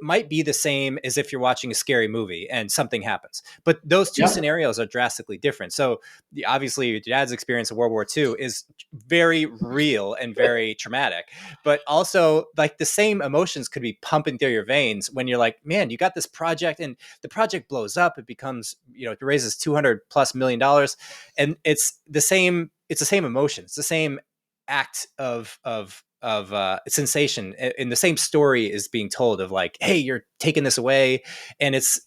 might be the same as if you're watching a scary movie and something happens. But those two Yeah, scenarios are drastically different. So obviously your dad's experience of World War II is very real and very traumatic. but also like the same emotions could be pumping through your veins when you're like, man, you got this project and the project blows up. It becomes, it raises 200+ million dollars, and it's the same emotion. It's the same act of sensation, and the same story is being told of like, hey, you're taking this away, and it's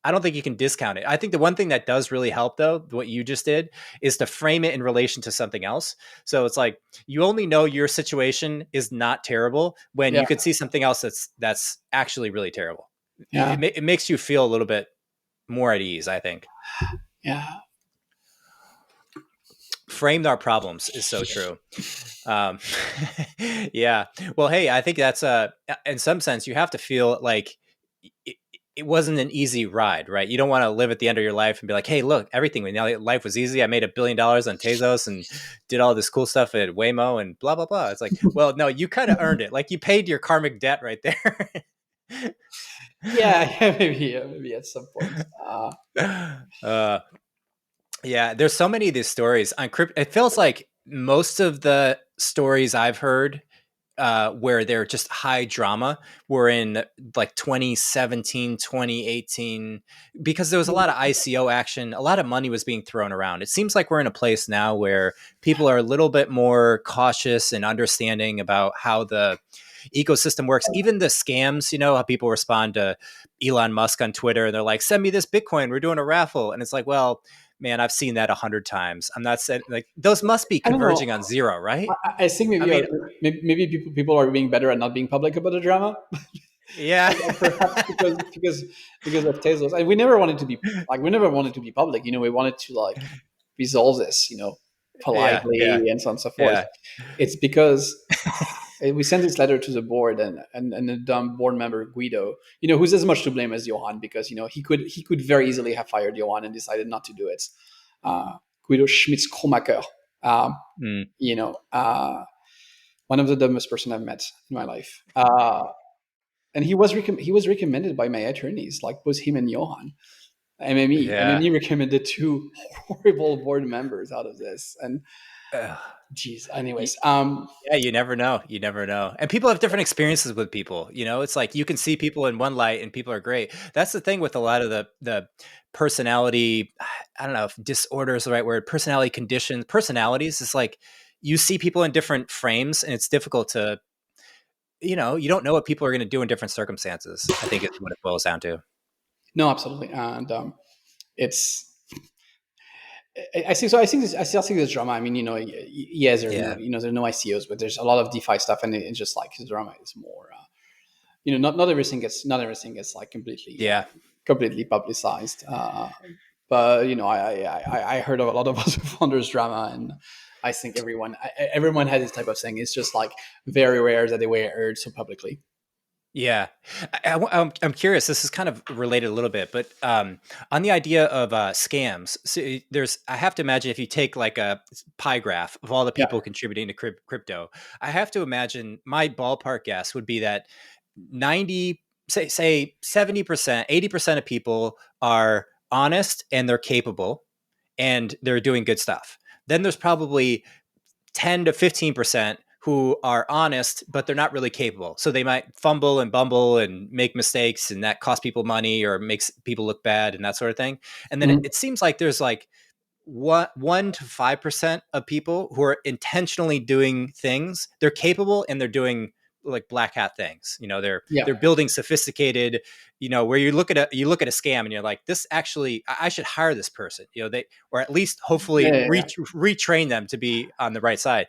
I don't think you can discount it. I think the one thing that does really help, though, what you just did, is to frame it in relation to something else. So it's like you only know your situation is not terrible when Yeah, you could see something else that's actually really terrible. yeah, It makes you feel a little bit more at ease, I think. yeah. Framed our problems is so true. Um, yeah. Well, hey, I think that's in some sense, you have to feel like it, it wasn't an easy ride, right? You don't want to live at the end of your life and be like, hey, look, everything, now life was easy. I made $1 billion on Tezos and did all this cool stuff at Waymo and blah, blah, blah. It's like, well, no, you kind of earned it. Like you paid your karmic debt right there. Yeah, maybe at some point. uh, Yeah, there's so many of these stories on crypto. It feels like most of the stories I've heard where they're just high drama were in like 2017, 2018, because there was a lot of ICO action. A lot of money was being thrown around. It seems like we're in a place now where people are a little bit more cautious and understanding about how the ecosystem works. Even the scams, how people respond to Elon Musk on Twitter and they're like, send me this Bitcoin. We're doing a raffle. And it's like, well, man, I've seen that 100 times. I'm not saying like those must be I don't know. converging on zero, right? I think I maybe mean, maybe people are being better at not being public about the drama. yeah. Perhaps because of Tezos, and we never wanted to be public. We wanted to like resolve this, Yeah. Yeah. politely and so on and so forth. Yeah. It's because we sent this letter to the board, and the dumb board member Guido, who's as much to blame as Johan, because he could very easily have fired Johan and decided not to do it. Guido Schmitz-Kromaker, um, Mm. one of the dumbest person I've met in my life. And he was recommended by my attorneys, like both him and Johan. MME. Yeah. MME recommended two horrible board members out of this. And Ugh. geez, anyways, Yeah, you never know. You never know. And people have different experiences with people. It's like you can see people in one light and people are great. That's the thing with a lot of the personality, I don't know if disorder is the right word, personality conditions, personalities. It's like you see people in different frames and it's difficult to, you don't know what people are going to do in different circumstances. I think it's what it boils down to. no, absolutely. And it's I see. So I still see this drama. I mean, yes, there's no, Yeah. there's no ICOs, but there's a lot of DeFi stuff, and it's just like the drama is more. Not everything gets like Yeah. completely publicized. But I heard of a lot of other founders drama, and I think everyone has this type of thing. It's just like very rare that they were aired so publicly. Yeah, I'm curious. This is kind of related a little bit, but on the idea of scams, so I have to imagine if you take like a pie graph of all the Yeah. people contributing to crypto, I have to imagine my ballpark guess would be that 90, say 70%, 80% of people are honest and they're capable and they're doing good stuff. Then there's probably 10 to 15% who are honest, but they're not really capable. So they might fumble and bumble and make mistakes, and that costs people money or makes people look bad and that sort of thing. And then Mhm. it seems like there's like 1 to 5% of people who are intentionally doing things. They're capable and they're doing like black hat things. They're Yeah. building sophisticated, where you look at a scam and you're like, this actually, I should hire this person. Or at least Yeah. hopefully Yeah. Yeah. retrain them to be on the right side.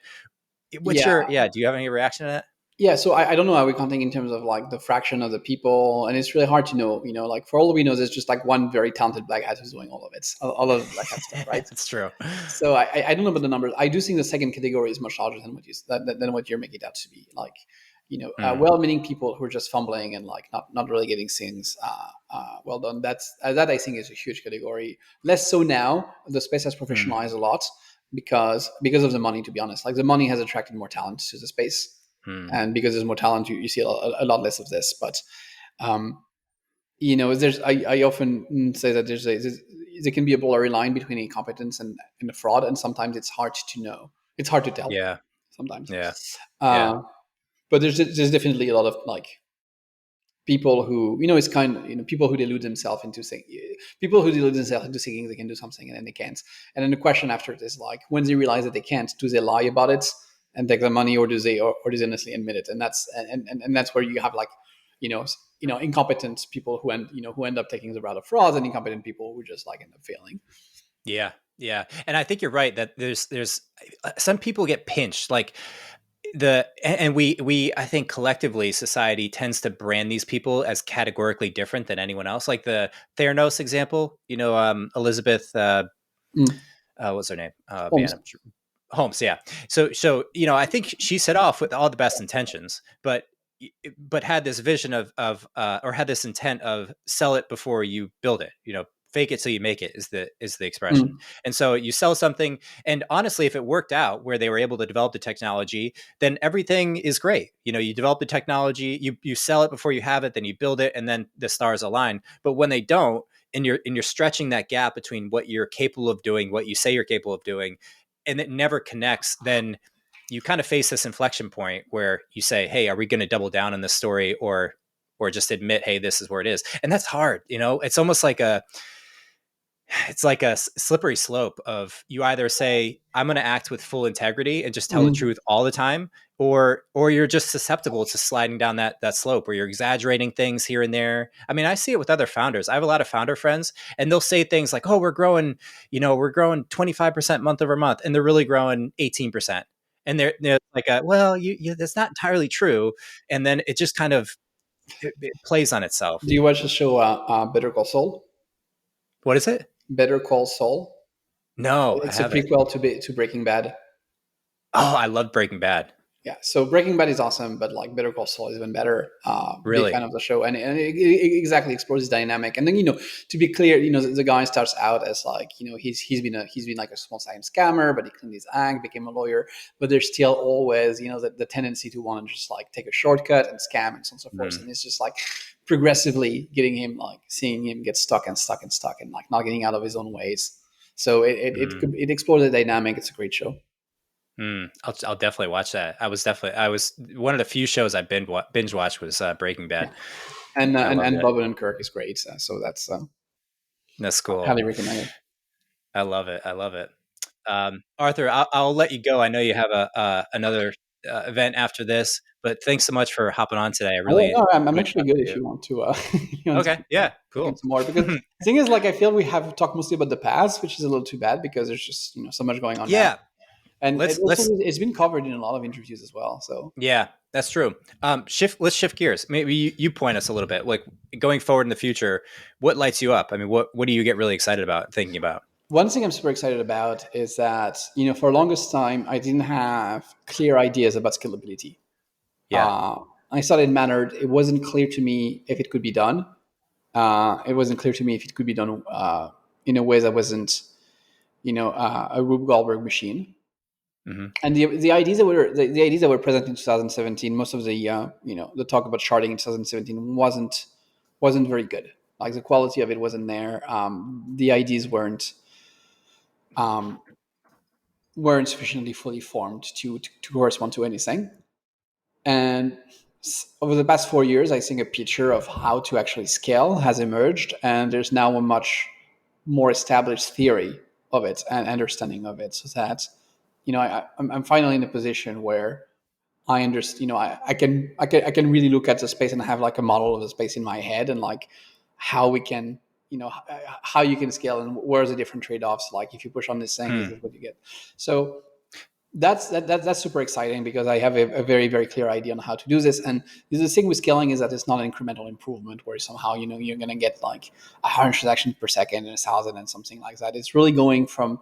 Yeah. Do you have any reaction to that? Yeah, so I don't know how we're counting in terms of like the fraction of the people, and it's really hard to know. Like for all we know, there's just like one very talented black hat who's doing all of it, all of the black hat stuff, right? It's true. So I don't know about the numbers. I do think the second category is much larger than what you're making it out to be. Like, Mm. well-meaning people who are just fumbling and like not really getting things well done. That I think is a huge category. Less so now. The space has Mm. professionalized a lot because of the money. To be honest, like the money has attracted more talent to the space, Mm. and because there's more talent, you see a lot less of this. But there's I often say that there can be a blurry line between incompetence and fraud, and sometimes it's hard to know. It's hard to tell Yeah. sometimes. Yeah. Yeah. Uh, But there's definitely a lot of like people who, it's kind of, people who delude themselves into saying, people who delude themselves into thinking they can do something and then they can't. And then the question after it is like, when they realize that they can't, do they lie about it and take the money, or do they honestly admit it? And that's where you have like, incompetent people who end up taking the route of frauds, and incompetent people who just like end up failing. Yeah. Yeah. And I think you're right that there's some people get pinched, like we I think collectively society tends to brand these people as categorically different than anyone else. Like the Theranos example, Elizabeth, Mm. what's her name? Holmes. Holmes. Yeah. So, I think she set off with all the best intentions, but had this vision or had this intent of sell it before you build it, fake it till you make it is the expression. And so you sell something, and honestly, if it worked out where they were able to develop the technology, then everything is great. You develop the technology, you sell it before you have it, then you build it, and then the stars align. But when they don't, and you're stretching that gap between what you're capable of doing, what you say you're capable of doing, and it never connects, then you kind of face this inflection point where you say, hey, are we going to double down on this story, or just admit, hey, this is where it is? And that's hard. It's almost like it's like a slippery slope of, you either say, I'm going to act with full integrity and just tell the truth all the time, or you're just susceptible to sliding down that slope where you're exaggerating things here and there. I mean, I see it with other founders. I have a lot of founder friends, and they'll say things like, oh, we're growing 25% month over month, and they're really growing 18%. And they're like, well, that's not entirely true. And then it just kind of it plays on itself. Do you watch the show Better Call Saul? What is it? Better Call Saul. No, I It's a haven't. prequel to Breaking Bad. Oh, I love Breaking Bad. Yeah, so Breaking Bad is awesome, but like Better Call Saul is even better. Big Really? fan of the show, and it exactly explores this dynamic. And then to be clear, the guy starts out as like he's been like a small time scammer, but he cleaned his act, became a lawyer. But there's still always the tendency to want to just like take a shortcut and scam and so on and so forth. And it's just like progressively getting him, like seeing him get stuck and like not getting out of his own ways. So it explores the dynamic. It's a great show. I'll definitely watch that. I was one of the few shows I binge watched was Breaking Bad. Yeah. And Bob and Kirk is great. So that's cool. Highly recommended. I love it. Arthur, I'll let you go. I know you have another event after this, but thanks so much for hopping on today. I really, I'm actually good if you want to. Okay, yeah, cool. Some more, because the thing is, like, I feel we have talked mostly about the past, which is a little too bad because there's just so much going on. Yeah. Now. And it's been covered in a lot of interviews as well. So yeah, that's true. Let's shift gears. Maybe you point us a little bit, like going forward in the future. What lights you up? I mean, what do you get really excited about thinking about? One thing I'm super excited about is that for the longest time I didn't have clear ideas about scalability. Yeah, I thought it mattered. It wasn't clear to me if it could be done. It wasn't clear to me if it could be done in a way that wasn't a Rube Goldberg machine. Mm-hmm. And the ideas that were present in 2017, most of the the talk about sharding in 2017 wasn't very good. Like the quality of it wasn't there. The ideas weren't sufficiently fully formed to correspond to anything. And over the past 4 years, I think a picture of how to actually scale has emerged, and there's now a much more established theory of it and understanding of it, so that I'm finally in a position where I understand. I can really look at the space and have like a model of the space in my head, and like how we can, how you can scale and where are the different trade-offs. Like if you push on this thing, this is what you get. So that's super exciting because I have a very, very clear idea on how to do this. And the thing with scaling is that it's not an incremental improvement where somehow you're going to get like 100 transactions per second and 1,000 and something like that. It's really going from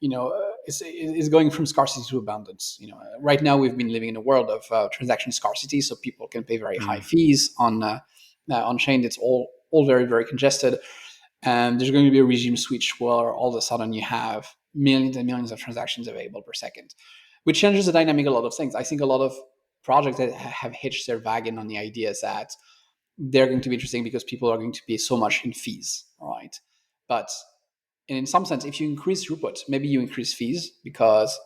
it's going from scarcity to abundance. Right now we've been living in a world of transaction scarcity, so people can pay very high fees on chain. It's all very, very congested, and there's going to be a regime switch where all of a sudden you have millions and millions of transactions available per second, which changes the dynamic of a lot of things. I think a lot of projects that have hitched their wagon on the ideas that they're going to be interesting because people are going to pay so much in fees, right? But in some sense, if you increase throughput, maybe you increase fees because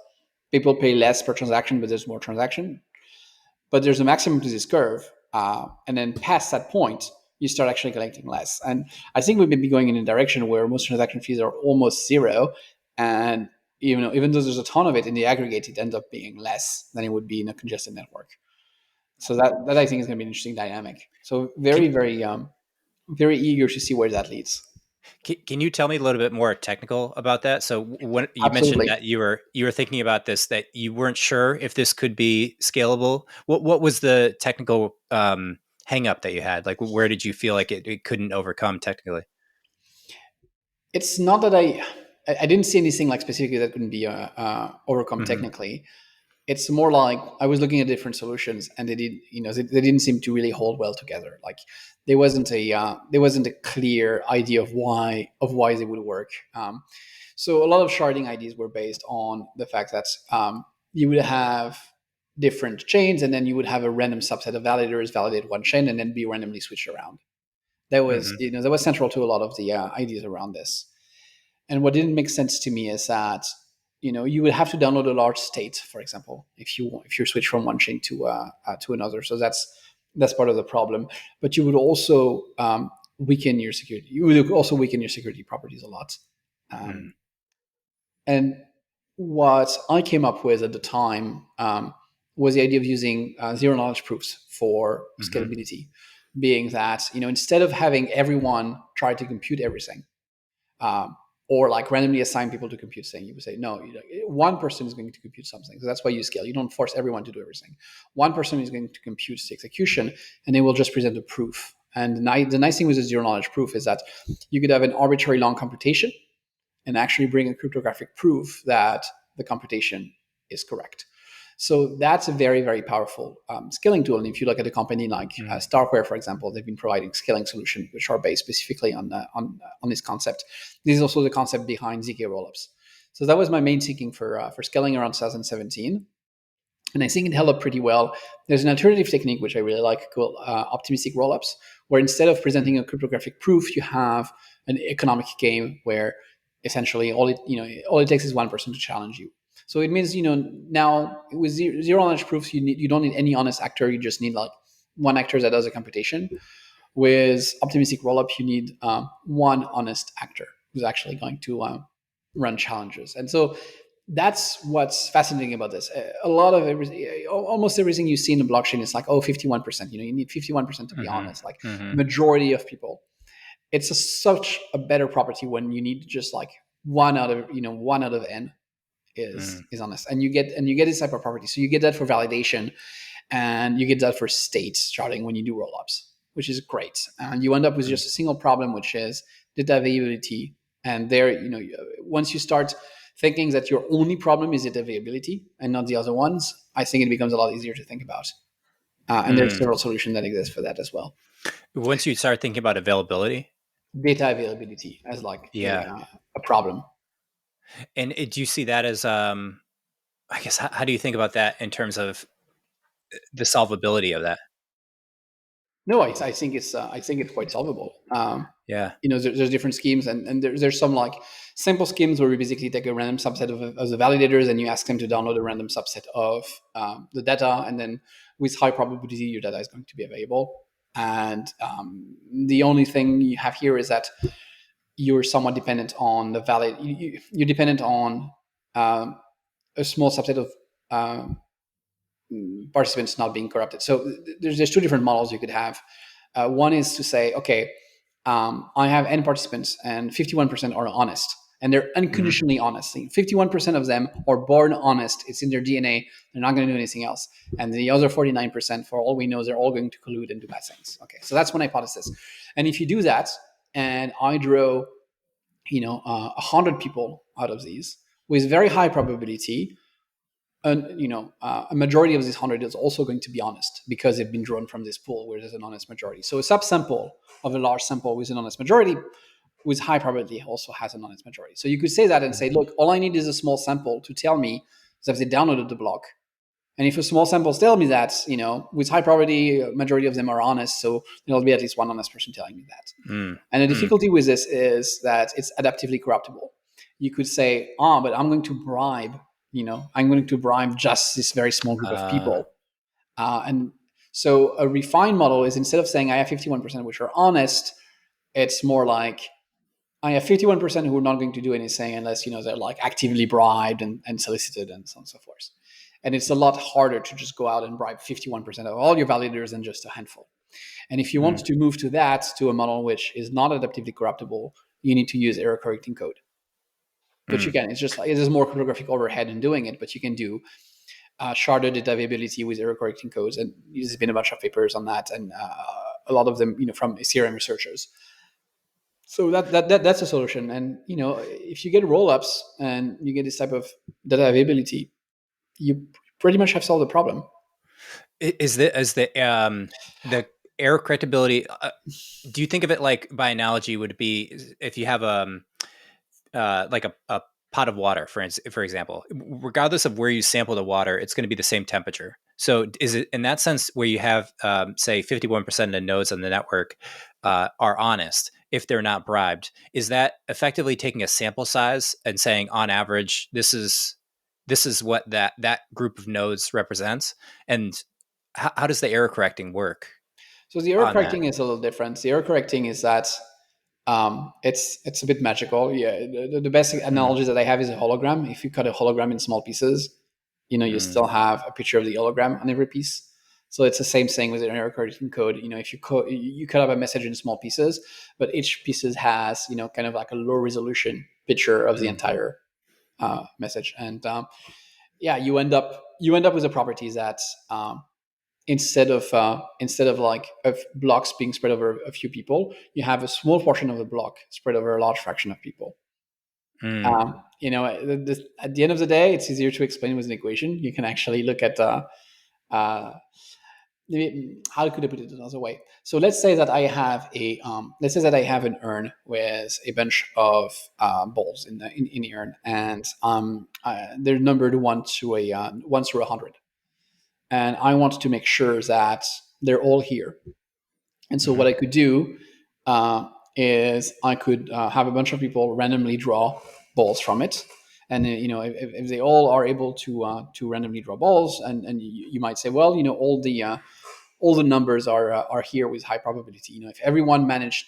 people pay less per transaction, but there's more transaction. but there's a maximum to this curve, and then past that point, you start actually collecting less. And I think we may be going in a direction where most transaction fees are almost zero, and even though there's a ton of it in the aggregate, it ends up being less than it would be in a congested network. So that I think is going to be an interesting dynamic. So Can, very eager to see where that leads. can you tell me a little bit more technical about that? So when you mentioned Absolutely. that you were thinking about this, that you weren't sure if this could be scalable. What was the technical hang up that you had? Like, where did you feel like it couldn't overcome technically? It's not that I didn't see anything like specifically that couldn't be overcome Hmm. technically. It's more like I was looking at different solutions, and they didn't seem to really hold well together. Like there wasn't a clear idea of why they would work. So a lot of sharding ideas were based on the fact that you would have different chains, and then you would have a random subset of validators validate one chain and then be randomly switched around. Hmm. That was central to a lot of the ideas around this. And what didn't make sense to me is that you would have to download a large state, for example, if you switch from one chain to another. So that's part of the problem. But you would also weaken your security. You would also weaken your security properties a lot. Mm. Um, and what I came up with at the time was the idea of using zero knowledge proofs for Hmm. scalability, being that instead of having everyone try to compute everything, um, or like randomly assign people to compute things, you would say no. One person is going to compute something, so that's why you scale. You don't force everyone to do everything. One person is going to compute the execution, and they will just present a proof. And the nice thing with the zero knowledge proof is that you could have an arbitrary long computation and actually bring a cryptographic proof that the computation is correct. So that's a very, very powerful scaling tool. And if you look at a company like Mm. Starkware, for example, they've been providing scaling solutions which are based specifically on this concept. This is also the concept behind ZK rollups. So that was my main thinking for scaling around 2017. And I think it held up pretty well. There's an alternative technique which I really like called optimistic rollups, where instead of presenting a cryptographic proof, you have an economic game where essentially all it takes is one person to challenge you. So it means now with zero knowledge proofs, you don't need any honest actor. You just need like one actor that does a computation. With optimistic rollup, you need one honest actor who's actually going to run challenges. And so that's what's fascinating about this. A lot of everything, almost everything you see in the blockchain is like, 51%. You need 51% to be Hmm. honest. Like Hmm. majority of people, it's such a better property when you need just like one out of n Mm. is honest, and you get this type of property. So you get that for validation, and you get that for state sharding when you do rollups, which is great. And you end up with Mm. just a single problem, which is data availability. And there, once you start thinking that your only problem is data availability and not the other ones, I think it becomes a lot easier to think about. And there's Mm. several solutions that exist for that as well. Once you start thinking about availability, Data availability as like yeah. a problem. And do you see that as, I guess, how do you think about that in terms of the solvability of that? No, I think it's quite solvable. Yeah. There's different schemes, and there's some like simple schemes where we basically take a random subset of the validators, and you ask them to download a random subset of the data, and then with high probability your data is going to be available. And the only thing you have here is that you're somewhat dependent on the valid. You're dependent on um, a small subset of participants not being corrupted. So there's two different models you could have. One is to say, okay, I have n participants and 51% are honest, and they're Mhm. unconditionally honest. 51% of them are born honest. It's in their DNA. They're not going to do anything else. And the other 49%, for all we know, they're all going to collude and do bad things. Okay, so that's one hypothesis. And if you do that, and I draw, 100 people out of these with very high probability, and a majority of these 100 is also going to be honest because they've been drawn from this pool where there's an honest majority. So a subsample of a large sample with an honest majority with high probability also has an honest majority. So you could say that and Mm. say, look, all I need is a small sample to tell me that they downloaded the block. And if a small samples tell me that, with high probability, a majority of them are honest, so there'll be at least one honest person telling me that. Mm. And the Mm. difficulty with this is that it's adaptively corruptible. You could say, but I'm going to bribe just this very small group of Uh, people. And so a refined model is, instead of saying I have 51% which are honest, it's more like I have 51% who are not going to do anything unless, they're like actively bribed and solicited and so on and so forth. And it's a lot harder to just go out and bribe 51% of all your validators than just a handful. And if you want to move to a model which is not adaptively corruptible, you need to use error correcting code. But you can, it's just like, there's more cryptographic overhead in doing it, but you can do sharded data availability with error correcting codes. And there's been a bunch of papers on that, and a lot of them, from Ethereum researchers. So that's a solution. And, if you get rollups and you get this type of data availability, you pretty much have solved the problem. Is the error correctability? Do you think of it like, by analogy, would it be if you have like a pot of water, for example, regardless of where you sample the water, it's going to be the same temperature. So is it in that sense where you have, say, 51% of the nodes on the network are honest if they're not bribed? Is that effectively taking a sample size and saying, on average, this is what that group of nodes represents? And how does the error correcting work? So the error correcting is a little different. The error correcting is that it's a bit magical. Yeah, the best analogy that I have is a hologram. If you cut a hologram in small pieces, you still have a picture of the hologram on every piece. So it's the same thing with an error correcting code. If you cut up a message in small pieces, but each pieces has kind of like a low resolution picture of the entire message, and you end up with the properties that instead of like of blocks being spread over a few people, you have a small portion of the block spread over a large fraction of people. At the end of the day, it's easier to explain with an equation. You can actually look at how could I put it another way? So let's say that I have an urn with a bunch of balls in the urn, and they're numbered 1 through 100. And I want to make sure that they're all here. And so what I could do is I could have a bunch of people randomly draw balls from it. And if they all are able to randomly draw balls, and you might say, well, all the numbers are here with high probability. If everyone managed,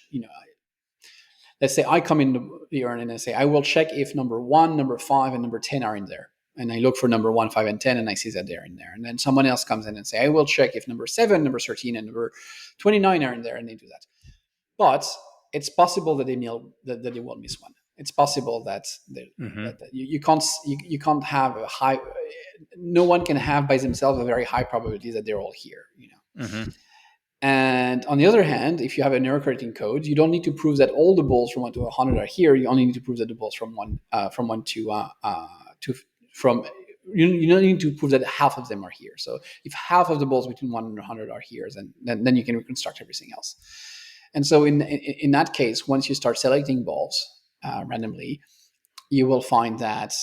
let's say I come in the urn and I say I will check if number 1, number 5, and number 10 are in there. And I look for number 1, 5, and 10, and I see that they're in there. And then someone else comes in and say, I will check if number 7, number 13, and number 29 are in there, and they do that. But it's possible that they will miss one. It's possible that, that you can't have a high. No one can have by themselves a very high probability that they're all here. And on the other hand, if you have an error correcting code, you don't need to prove that all the balls from 1 to 100 are here. You only need to prove that the balls from 1 you don't need to prove that half of them are here. So if half of the balls between 1 and 100 are here, then you can reconstruct everything else. And so in that case, once you start selecting balls randomly, you will find that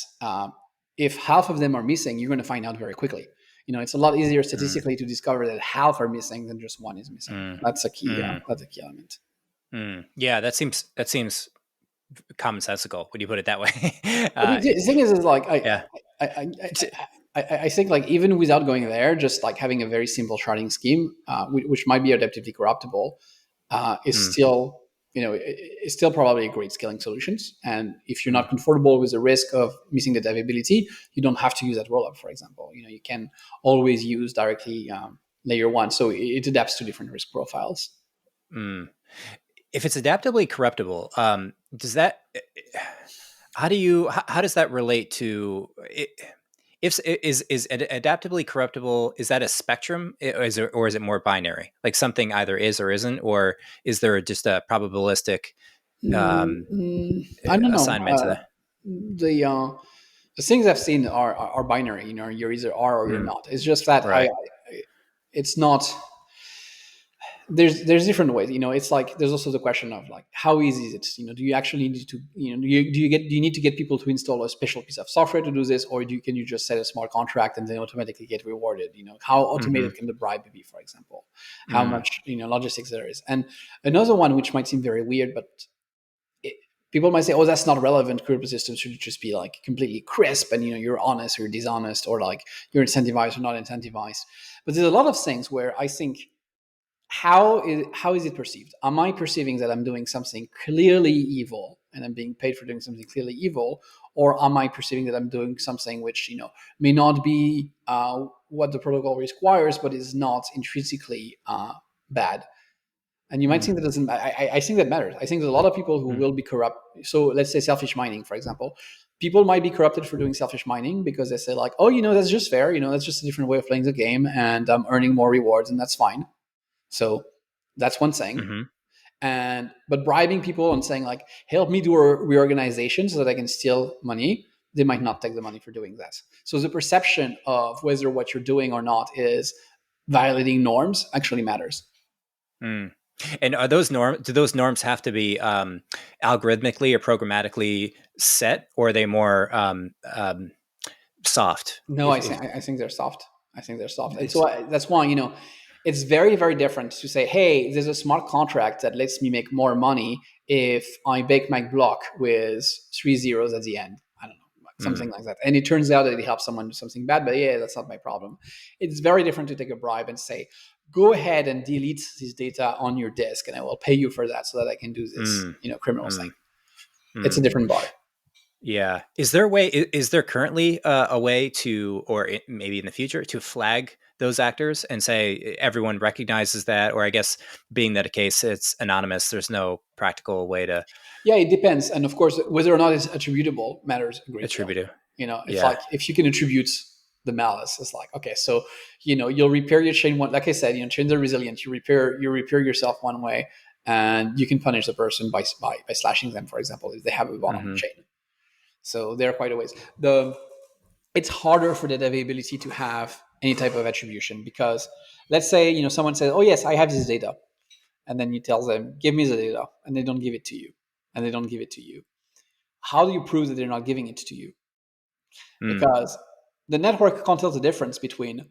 if half of them are missing, you're going to find out very quickly. It's a lot easier statistically to discover that half are missing than just one is missing. That's a key. That's a key element. Yeah, that seems commonsensical when you put it that way. The thing is like I think, like, even without going there, just like having a very simple sharding scheme, which might be adaptively corruptible, is still it's still probably a great scaling solution. And if you're not comfortable with the risk of missing the divability, you don't have to use that rollup, for example. You can always use directly layer 1, so it adapts to different risk profiles. If it's adaptively corruptible, how does that relate to it? Is adaptively corruptible? Is that a spectrum, or is it more binary, like something either is or isn't, or is there just a probabilistic I don't know. assignment to that? The things I've seen are binary. You're either are or you're not. It's just that it's not. There's different ways. It's like there's also the question of like how easy is it? Do you actually need to do you need to get people to install a special piece of software to do this, or can you just set a smart contract and then automatically get rewarded? How automated can the bribe be, for example? How much logistics there is? And another one which might seem very weird, but people might say, oh, that's not relevant. Crm Ecosystems should just be like completely crisp and, you're honest or you're dishonest, or like you're incentivized or not incentivized. But there's a lot of things where I think, how is it perceived? Am I perceiving that I'm doing something clearly evil and I'm being paid for doing something clearly evil? Or am I perceiving that I'm doing something which, may not be what the protocol requires, but is not intrinsically bad? And you might think that doesn't. I think that matters. I think there's a lot of people who will be corrupt. So let's say selfish mining, for example. People might be corrupted for doing selfish mining because they say like, oh, that's just fair. That's just a different way of playing the game, and I'm earning more rewards, and that's fine. So that's one thing. But bribing people and saying like, help me do a reorganization so that I can steal money, they might not take the money for doing that. So the perception of whether what you're doing or not is violating norms actually matters. And are those norms? Do those norms have to be algorithmically or programmatically set, or are they more soft? No, I think they're soft. I think they're soft, and so that's why it's very, very different to say, hey, there's a smart contract that lets me make more money if I bake my block with 3 zeros at the end. I don't know, something like that. And it turns out that it helps someone do something bad, but yeah, that's not my problem. It's very different to take a bribe and say, go ahead and delete this data on your disk, and I will pay you for that so that I can do this, criminal thing. It's a different bar. Yeah. Is there currently a way to, or maybe in the future, to flag those actors and say everyone recognizes that? Or I guess being that a case, it's anonymous, there's no practical way to. Yeah, it depends. And of course, whether or not it's attributable matters a great deal. It's like if you can attribute the malice, it's like, okay, so, you'll repair your chain one, like I said, chains are resilient. You repair yourself one way, and you can punish the person by slashing them, for example, if they have a bond on the chain. So there are quite a ways. It's harder for the availability to have any type of attribution, because let's say, someone says, oh yes, I have this data. And then you tell them, give me the data. And they don't give it to you. And they don't give it to you. How do you prove that they're not giving it to you? Because the network can't tell the difference between,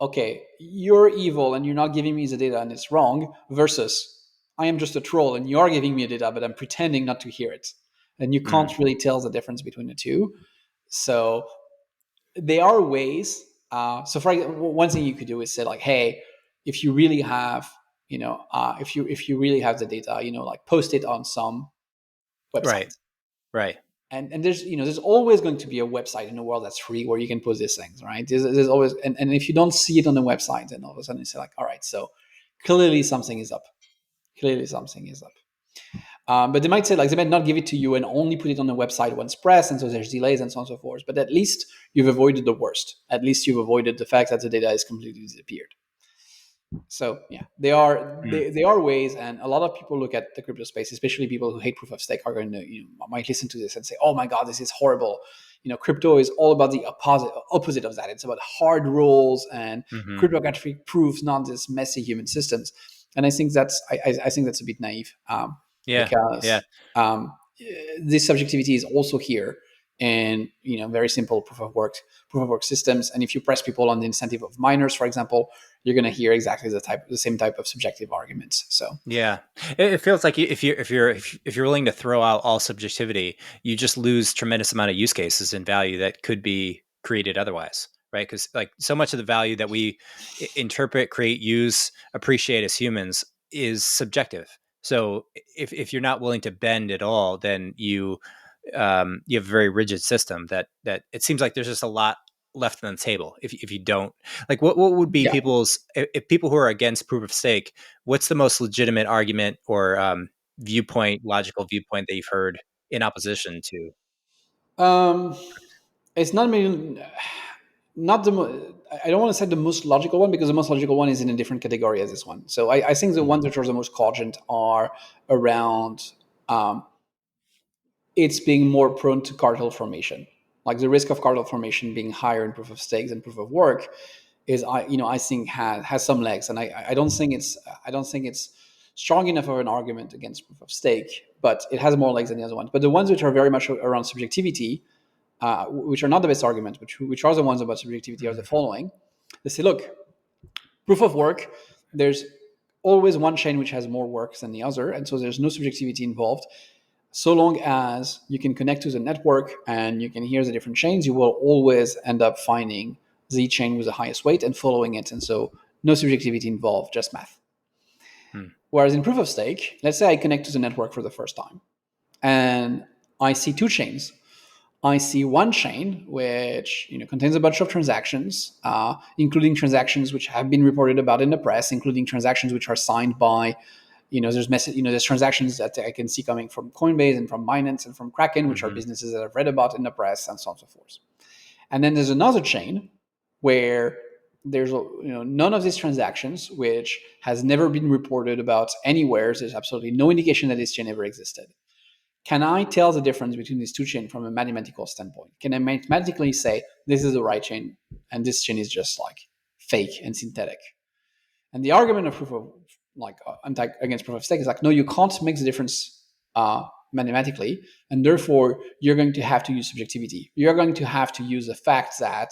okay, you're evil and you're not giving me the data and it's wrong, versus I am just a troll and you are giving me data, but I'm pretending not to hear it. And you can't really tell the difference between the two. So there are ways. So for example, one thing you could do is say like, hey, if you really have, if you really have the data, like post it on some website. Right. And there's always going to be a website in the world that's free where you can post these things, right? There's always, and if you don't see it on the website, then all of a sudden you say like, all right, so clearly something is up. But they might say like, they might not give it to you and only put it on the website once pressed, and so there's delays and so on and so forth. But at least you've avoided the worst. At least you've avoided the fact that the data is completely disappeared. So yeah, there are ways, and a lot of people look at the crypto space, especially people who hate proof of stake, are going to might listen to this and say, "Oh my God, this is horrible." Crypto is all about the opposite of that. It's about hard rules and cryptographic proofs, not this messy human systems. And I think that's I think that's a bit naive. Because this subjectivity is also here, and very simple proof of work systems. And if you press people on the incentive of miners, for example, you're going to hear exactly the same type of subjective arguments. So yeah, it feels like if you're willing to throw out all subjectivity, you just lose tremendous amount of use cases and value that could be created otherwise, right? Because like so much of the value that we interpret, create, use, appreciate as humans is subjective. So if you're not willing to bend at all, then you have a very rigid system that it seems like there's just a lot left on the table. If you don't like, what would be if people who are against proof of stake, what's the most legitimate argument or logical viewpoint that you've heard in opposition to? It's not maybe not the I don't want to say the most logical one, because the most logical one is in a different category as this one. So I think the ones which are the most cogent are around it's being more prone to cartel formation. Like the risk of cartel formation being higher in proof of stake than proof of work is I think has some legs, and I don't think it's strong enough of an argument against proof of stake, but it has more legs than the other ones. But the ones which are very much around subjectivity, which are not the best arguments, which are the ones about subjectivity, are the following. They say, look, proof of work, there's always one chain which has more works than the other, and so there's no subjectivity involved. So long as you can connect to the network and you can hear the different chains, you will always end up finding the chain with the highest weight and following it. And so no subjectivity involved, just math. Hmm. Whereas in proof of stake, let's say I connect to the network for the first time and I see two chains. I see one chain which contains a bunch of transactions, including transactions which have been reported about in the press, including transactions which are signed by there's transactions that I can see coming from Coinbase and from Binance and from Kraken, which are businesses that I've read about in the press and so on and so forth. And then there's another chain where there's none of these transactions, which has never been reported about anywhere. There's absolutely no indication that this chain ever existed. Can I tell the difference between these two chains from a mathematical standpoint? Can I mathematically say this is the right chain and this chain is just like fake and synthetic? And the argument of proof of against proof of stake is like, no, you can't make the difference mathematically, and therefore you're going to have to use subjectivity. You're going to have to use the fact that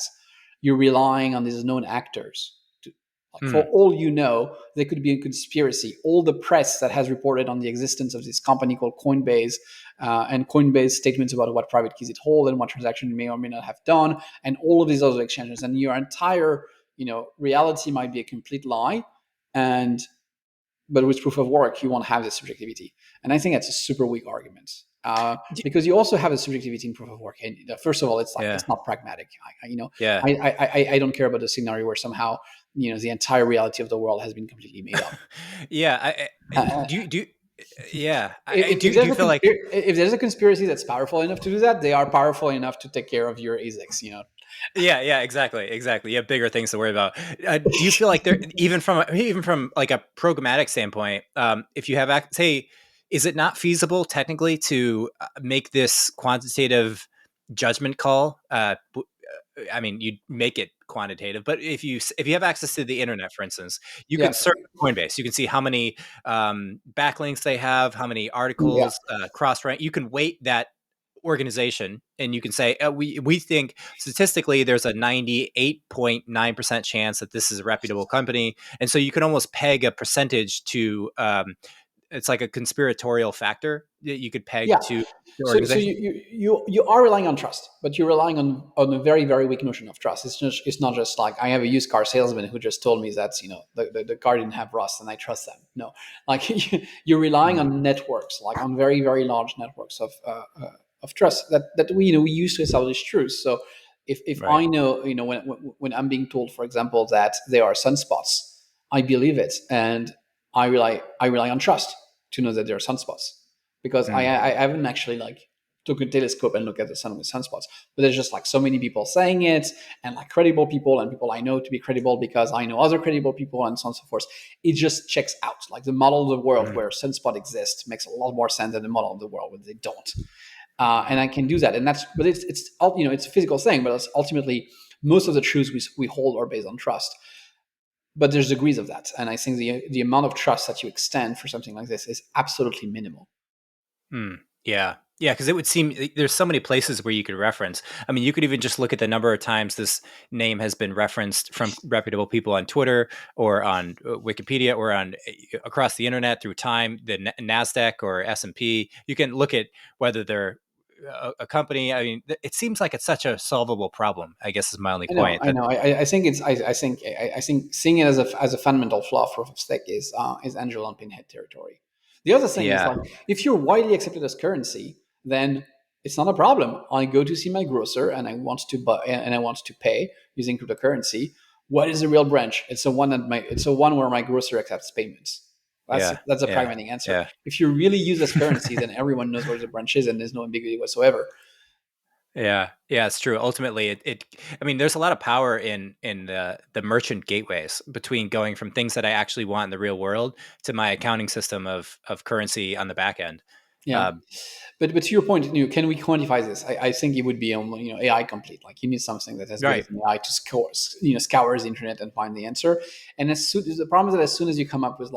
you're relying on these known actors. For all you know, there could be a conspiracy. All the press that has reported on the existence of this company called Coinbase and Coinbase statements about what private keys it holds and what transaction it may or may not have done, and all of these other exchanges, and your entire reality might be a complete lie. But with proof of work, you won't have this subjectivity. And I think that's a super weak argument because you also have a subjectivity in proof of work. And first of all, it's like it's not pragmatic. I don't care about the scenario where somehow the entire reality of the world has been completely made up. Do you feel like if there's a conspiracy that's powerful enough to do that, they are powerful enough to take care of your ASICs, Yeah, exactly. You have bigger things to worry about. Do you feel like there, even from like a programmatic standpoint, if you have say, is it not feasible technically to make this quantitative judgment call? I mean, you make it quantitative, but if you have access to the internet, for instance, you can search Coinbase. You can see how many backlinks they have, how many articles, cross rank. You can weight that organization, and you can say we think statistically there's a 98.9% chance that this is a reputable company, and so you can almost peg a percentage to it's like a conspiratorial factor that you could peg to the organization. So you are relying on trust, but you're relying on a very, very weak notion of trust. It's not just like I have a used car salesman who just told me that the car didn't have rust and I trust them. No, like you're relying on networks, like on very, very large networks of trust that we use to establish truth. So if right. I know when I'm being told, for example, that there are sunspots, I believe it, and I rely on trust to know that there are sunspots, because I haven't actually took a telescope and look at the sun with sunspots, but there's just so many people saying it, and credible people and people I know to be credible because I know other credible people and so on and so forth. It just checks out. The model of the world where sunspot exists makes a lot more sense than the model of the world where they don't. And I can do that, and it's a physical thing, but it's ultimately most of the truths we hold are based on trust. But there's degrees of that, and I think the amount of trust that you extend for something like this is absolutely minimal. Yeah, because it would seem there's so many places where you could reference. I mean, you could even just look at the number of times this name has been referenced from reputable people on Twitter or on Wikipedia or on across the internet through time, the NASDAQ or S&P. You can look at whether they're a company. I mean, it seems like it's such a solvable problem, I guess is my only point. I know. I think seeing it as a fundamental flaw for stake is Angel on Pinhead territory. The other thing is if you're widely accepted as currency, then it's not a problem. I go to see my grocer and I want to buy and I want to pay using cryptocurrency. What is the real branch? It's the one where my grocer accepts payments. That's a pragmatic answer. Yeah. If you really use as currency, then everyone knows where the branch is and there's no ambiguity whatsoever. Yeah, it's true. Ultimately, I mean, there's a lot of power in the merchant gateways between going from things that I actually want in the real world to my accounting system of currency on the back end. Yeah, but to your point, can we quantify this? I think it would be AI complete. You need something that has good AI to scours the internet and find the answer. And the problem is that as soon as you come up with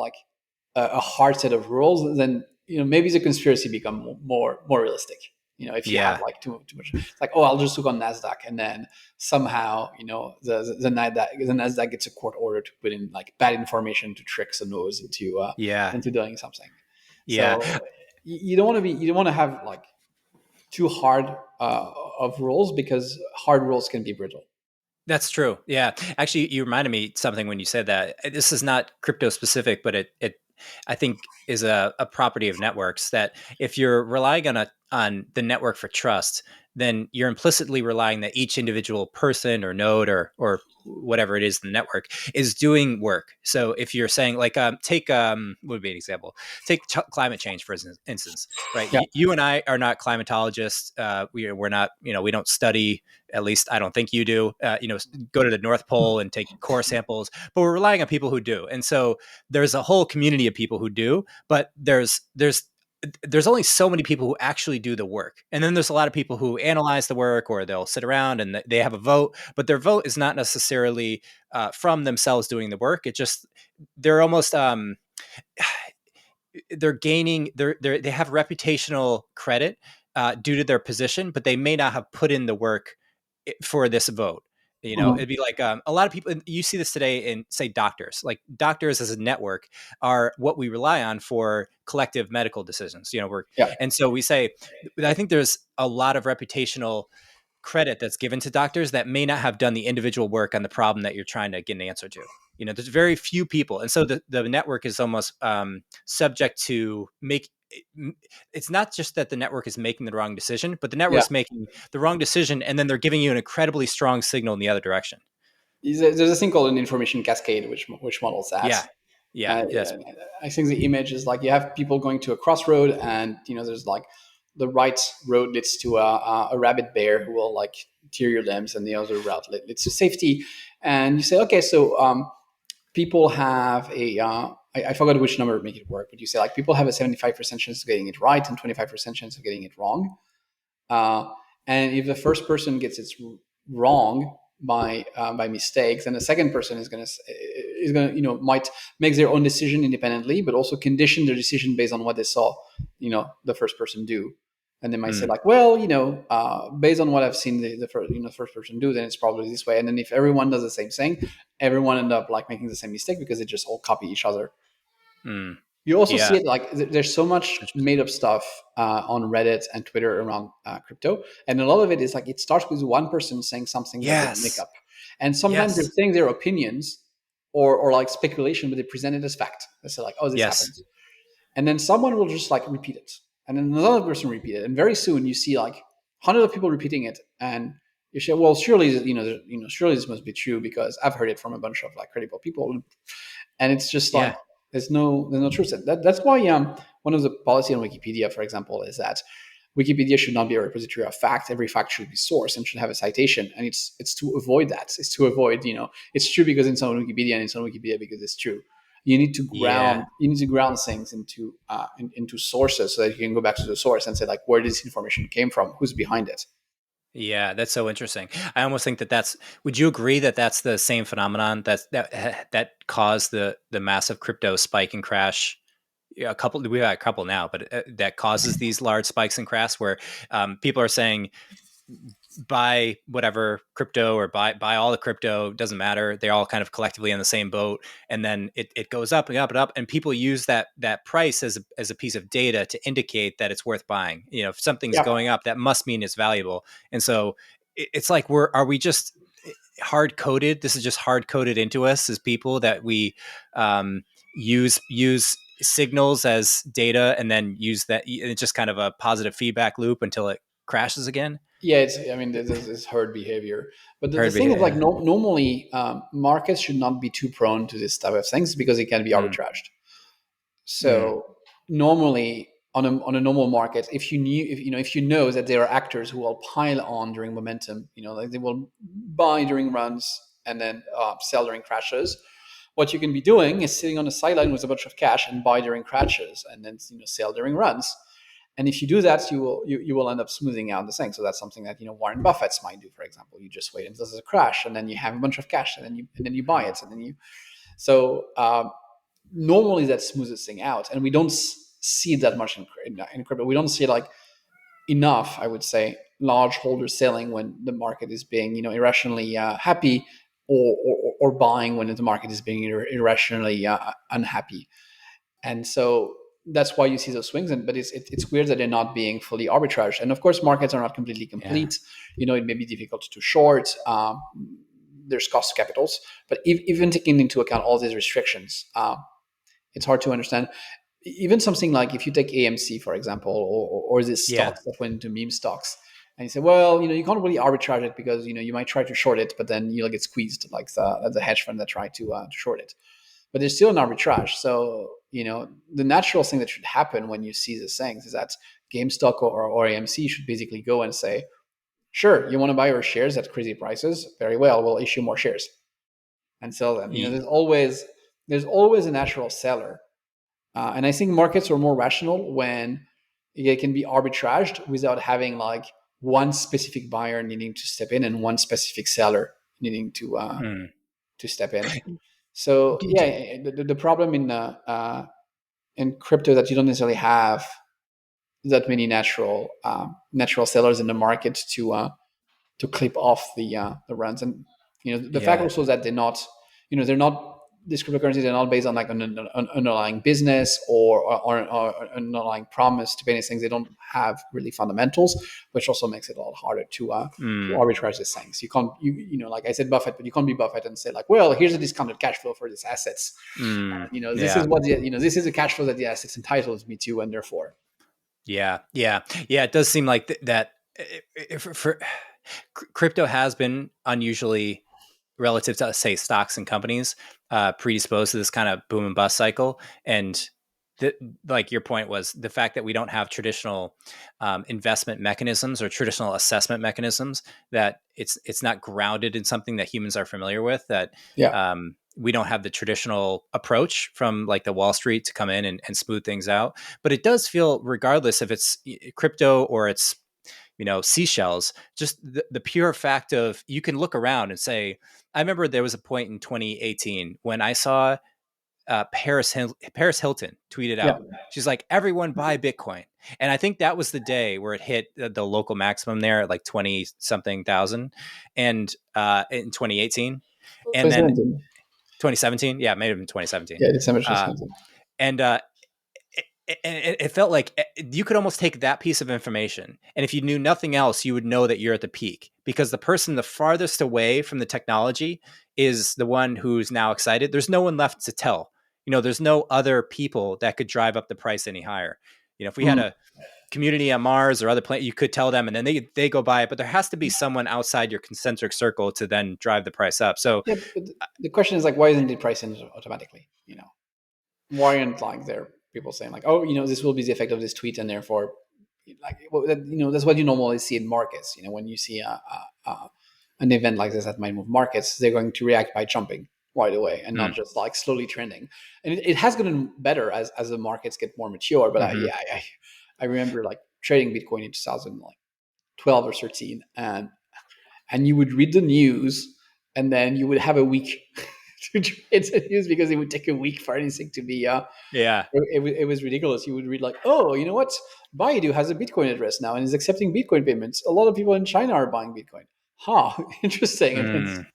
a hard set of rules, then maybe the conspiracy become more realistic. If you have too much, it's I'll just look on NASDAQ, and then somehow the NASDAQ gets a court order to put in bad information to trick the nose into doing something. Yeah. So, you don't want to be, you don't want to have like too hard of rules, because hard rules can be brittle. That's true. Yeah. Actually, you reminded me something when you said that. This is not crypto specific, but it I think is a property of networks that if you're relying on the network for trust, then you're implicitly relying that each individual person or node or whatever it is, the network is doing work. So if you're saying like take what would be an example? Take climate change for instance, right? Yeah. You and I are not climatologists. We're not, we don't study, at least I don't think you do, go to the North Pole and take core samples, but we're relying on people who do. And so there's a whole community of people who do, but there's only so many people who actually do the work. And then there's a lot of people who analyze the work, or they'll sit around and they have a vote, but their vote is not necessarily from themselves doing the work. It just, they're almost, they're gaining, they have reputational credit due to their position, but they may not have put in the work for this vote. Mhm. It'd be like a lot of people, you see this today in, say, doctors. Like doctors as a network are what we rely on for collective medical decisions. Yeah. And so we say, I think there's a lot of reputational credit that's given to doctors that may not have done the individual work on the problem that you're trying to get an answer to. There's very few people. And so the network is almost subject to make, it's not just that the network is making the wrong decision, but the Yeah. network's making the wrong decision, and then they're giving you an incredibly strong signal in the other direction. There's a thing called an information cascade, which models that. Yeah. Yeah. Yes. I think the image is like you have people going to a crossroad, and there's like the right road leads to a rabbit bear who will like tear your limbs, and the other route leads to safety. And you say, okay, so people have I forgot which number to make it work, but you say like people have a 75% chance of getting it right and 25% chance of getting it wrong. Uh, and if the first person gets it wrong by mistakes, then the second person is gonna might make their own decision independently, but also condition their decision based on what they saw the first person do. And they might say Mm. like, well, based on what I've seen the first person do, then it's probably this way. And then if everyone does the same thing, everyone end up like making the same mistake because they just all copy each other. Mm. You also see Yeah. it like there's so much made up stuff on Reddit and Twitter around crypto, and a lot of it is like it starts with one person saying something that they make Yes. up, and sometimes they're Yes. saying their opinions or like speculation, but they present it as fact. They say like, "Oh, this Yes. happens," and then someone will just like repeat it, and then another person repeat it, and very soon you see like hundreds of people repeating it, and you say, "Well, surely surely this must be true because I've heard it from a bunch of like credible people," and it's just like Yeah. there's no truth. That's why one of the policy on Wikipedia, for example, is that Wikipedia should not be a repository of fact. Every fact should be sourced and should have a citation, and it's to avoid that. It's to avoid it's true because it's on Wikipedia, and it's on Wikipedia because it's true. Yeah. You need to ground things into sources so that you can go back to the source and say like where this information came from, who's behind it. Yeah, that's so interesting. I almost think would you agree that that's the same phenomenon that caused the massive crypto spike and crash? We've had a couple now, but that causes these large spikes and crash where people are saying buy whatever crypto or buy all the crypto, doesn't matter. They're all kind of collectively in the same boat. And then it goes up and up and up. And people use that price as a piece of data to indicate that it's worth buying. If something's Yeah. going up, that must mean it's valuable. And so it's like, are we just hard coded? This is just hard coded into us as people that we use signals as data and then use that. It's just kind of a positive feedback loop until it crashes again. Yeah, I mean, this is herd behavior. But the Herd thing is, like, behavior. normally markets should not be too prone to this type of things because it can be Mm, arbitraged. mm, So normally on a normal market, if you know that there are actors who will pile on during momentum, like they will buy during runs and then sell during crashes. What you can be doing is sitting on the sideline with a bunch of cash and buy during crashes and then sell during runs. And if you do that, you will end up smoothing out the thing. So that's something that Warren Buffett's might do, for example. You just wait until there's a crash, and then you have a bunch of cash, and then you buy it, and then you. So normally that smooths this thing out, and we don't see that much in crypto. We don't see like enough, I would say, large holders selling when the market is being irrationally happy, or buying when the market is being irrationally unhappy. And so that's why you see those swings. And but it's weird that they're not being fully arbitraged. And of course, markets are not completely Yeah. complete. It may be difficult to short. There's cost capitals, but even taking into account all these restrictions, it's hard to understand. Even something like if you take AMC for example, or these Yeah. stocks that went into meme stocks, and you say, well, you can't really arbitrage it because you might try to short it, but then you'll get squeezed like the hedge fund that tried to short it. But there's still an arbitrage. So the natural thing that should happen when you see these things is that GameStop or AMC should basically go and say, sure, you want to buy our shares at crazy prices? Very well, we'll issue more shares and sell them. There's always a natural seller, and I think markets are more rational when they can be arbitraged without having like one specific buyer needing to step in and one specific seller needing Mm. to step in. So Do- do- yeah, the problem in crypto that you don't necessarily have that many natural sellers in the market to clip off the runs. And the fact yeah. also that they're not these cryptocurrencies are not based on like an underlying business or underlying promise to pay these things. They don't have really fundamentals, which also makes it a lot harder to Mm. arbitrage these things. You can't like I said Buffett, but you can't be Buffett and say like, well, here's a discounted cash flow for these assets. Mm. This is Yeah. what this is a cash flow that the assets entitles me to, and therefore Yeah. Yeah. Yeah. It does seem like that for crypto has been unusually relative to say stocks and companies predisposed to this kind of boom and bust cycle. And like your point was the fact that we don't have traditional investment mechanisms or traditional assessment mechanisms, that it's not grounded in something that humans are familiar with, that yeah. we don't have the traditional approach from like the Wall Street to come in and smooth things out. But it does feel, regardless if it's crypto or it's seashells, just the pure fact of you can look around and say, I remember there was a point in 2018 when I saw Paris Hilton tweeted Yeah. out, she's like, everyone buy Bitcoin. And I think that was the day where it hit the local maximum there at like 20 something thousand, and in 2018, and then 2017. 2017. Yeah, it may have been 2017. Yeah, December Uh, 2017. and it felt like you could almost take that piece of information, and if you knew nothing else, you would know that you're at the peak, because the person the farthest away from the technology is the one who's now excited. There's no one left to tell. There's no other people that could drive up the price any higher. If we had Mm. a community on Mars or other planet, you could tell them, and then they go buy it. But there has to be someone outside your concentric circle to then drive the price up. So Yeah, but the question is like, why isn't it priced in automatically? Why aren't like there people saying like, oh, this will be the effect of this tweet, and therefore, like, that's what you normally see in markets. When you see an event like this that might move markets, they're going to react by jumping right away and not mm, just like slowly trending. And it has gotten better as the markets get more mature. But mm-hmm. I remember like trading Bitcoin in 2012 or 13, and you would read the news, and then you would have a week to trade the news because it would take a week for anything to be. Yeah. It was ridiculous. You would read like, oh, you know what? Baidu has a Bitcoin address now and is accepting Bitcoin payments. A lot of people in China are buying Bitcoin. Huh, interesting. Mm,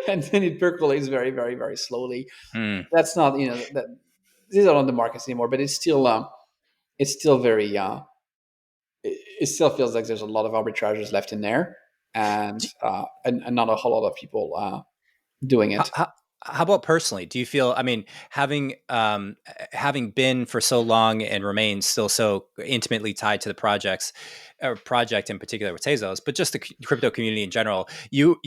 And then it percolates very, very, very slowly. mm. That's not, that these are not the markets anymore, but it's still very, it still feels like there's a lot of arbitrages left in there, and not a whole lot of people doing How, it. how, how about personally? Do you feel? I mean, having been for so long and remain still so intimately tied to the project in particular with Tezos, but just the crypto community in general, you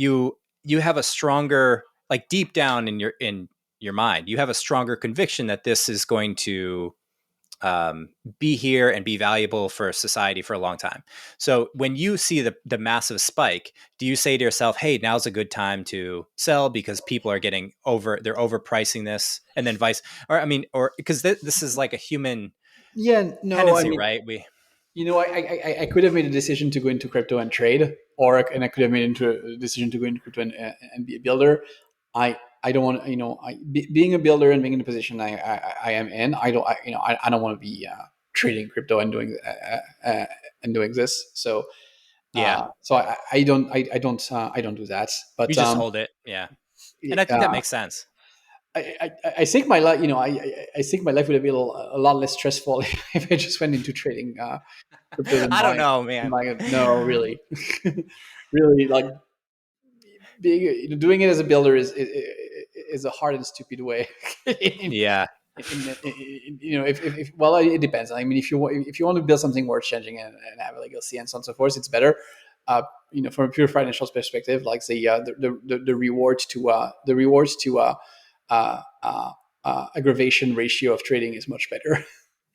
have a stronger, like deep down in your mind, you have a stronger conviction that this is going to be here and be valuable for society for a long time. So when you see the massive spike, do you say to yourself, "Hey, now's a good time to sell because people are they're overpricing this," and then or because this is like a human Yeah, no, I tendency, mean, right? I could have made a decision to go into crypto and trade, and I could have made into a decision to go into crypto and be a builder. I don't want being a builder and being in the position I am in. I don't want to be trading crypto and doing this. So Yeah, I don't do that. you But just hold it. Yeah, and I think that uh, makes sense. I think my life, I think my life would have been a lot less stressful if I just went into trading cryptos and I don't buying. know, man. No, really, really, like doing it as a builder is a hard and stupid way. in, Yeah. if well, it depends. I mean, if you want to build something worth changing and have a legacy and so on and so forth, it's better. From a pure financial perspective, like the rewards to aggravation ratio of trading is much better.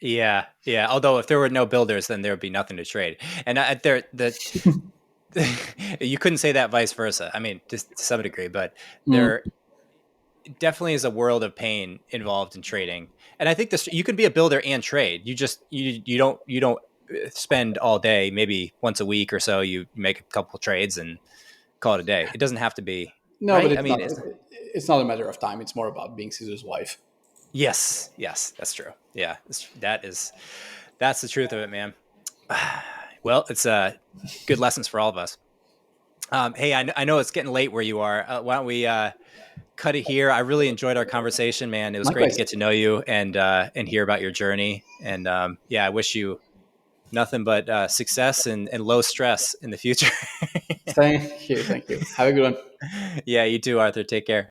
Yeah. Yeah. Although if there were no builders, then there would be nothing to trade. And you couldn't say that vice versa. I mean, just to some degree, but Mm. there definitely is a world of pain involved in trading. And I think this, you can be a builder and trade. You don't spend all day, maybe once a week or so, you make a couple trades and call it a day. It doesn't have to be, No, but right. I it's mean, not. It's not a matter of time. It's more about being Caesar's wife. yes, yes, that's true. Yeah. That's the truth of it, man. Well, it's good lessons for all of us. Hey, I know it's getting late where you are. Why don't we cut it here? I really enjoyed our conversation, man. It was great to Likewise. get to know you and hear about your journey. And yeah, I wish you nothing but success and low stress in the future. Thank you. Thank you. Have a good one. Yeah, you too, Arthur. Take care.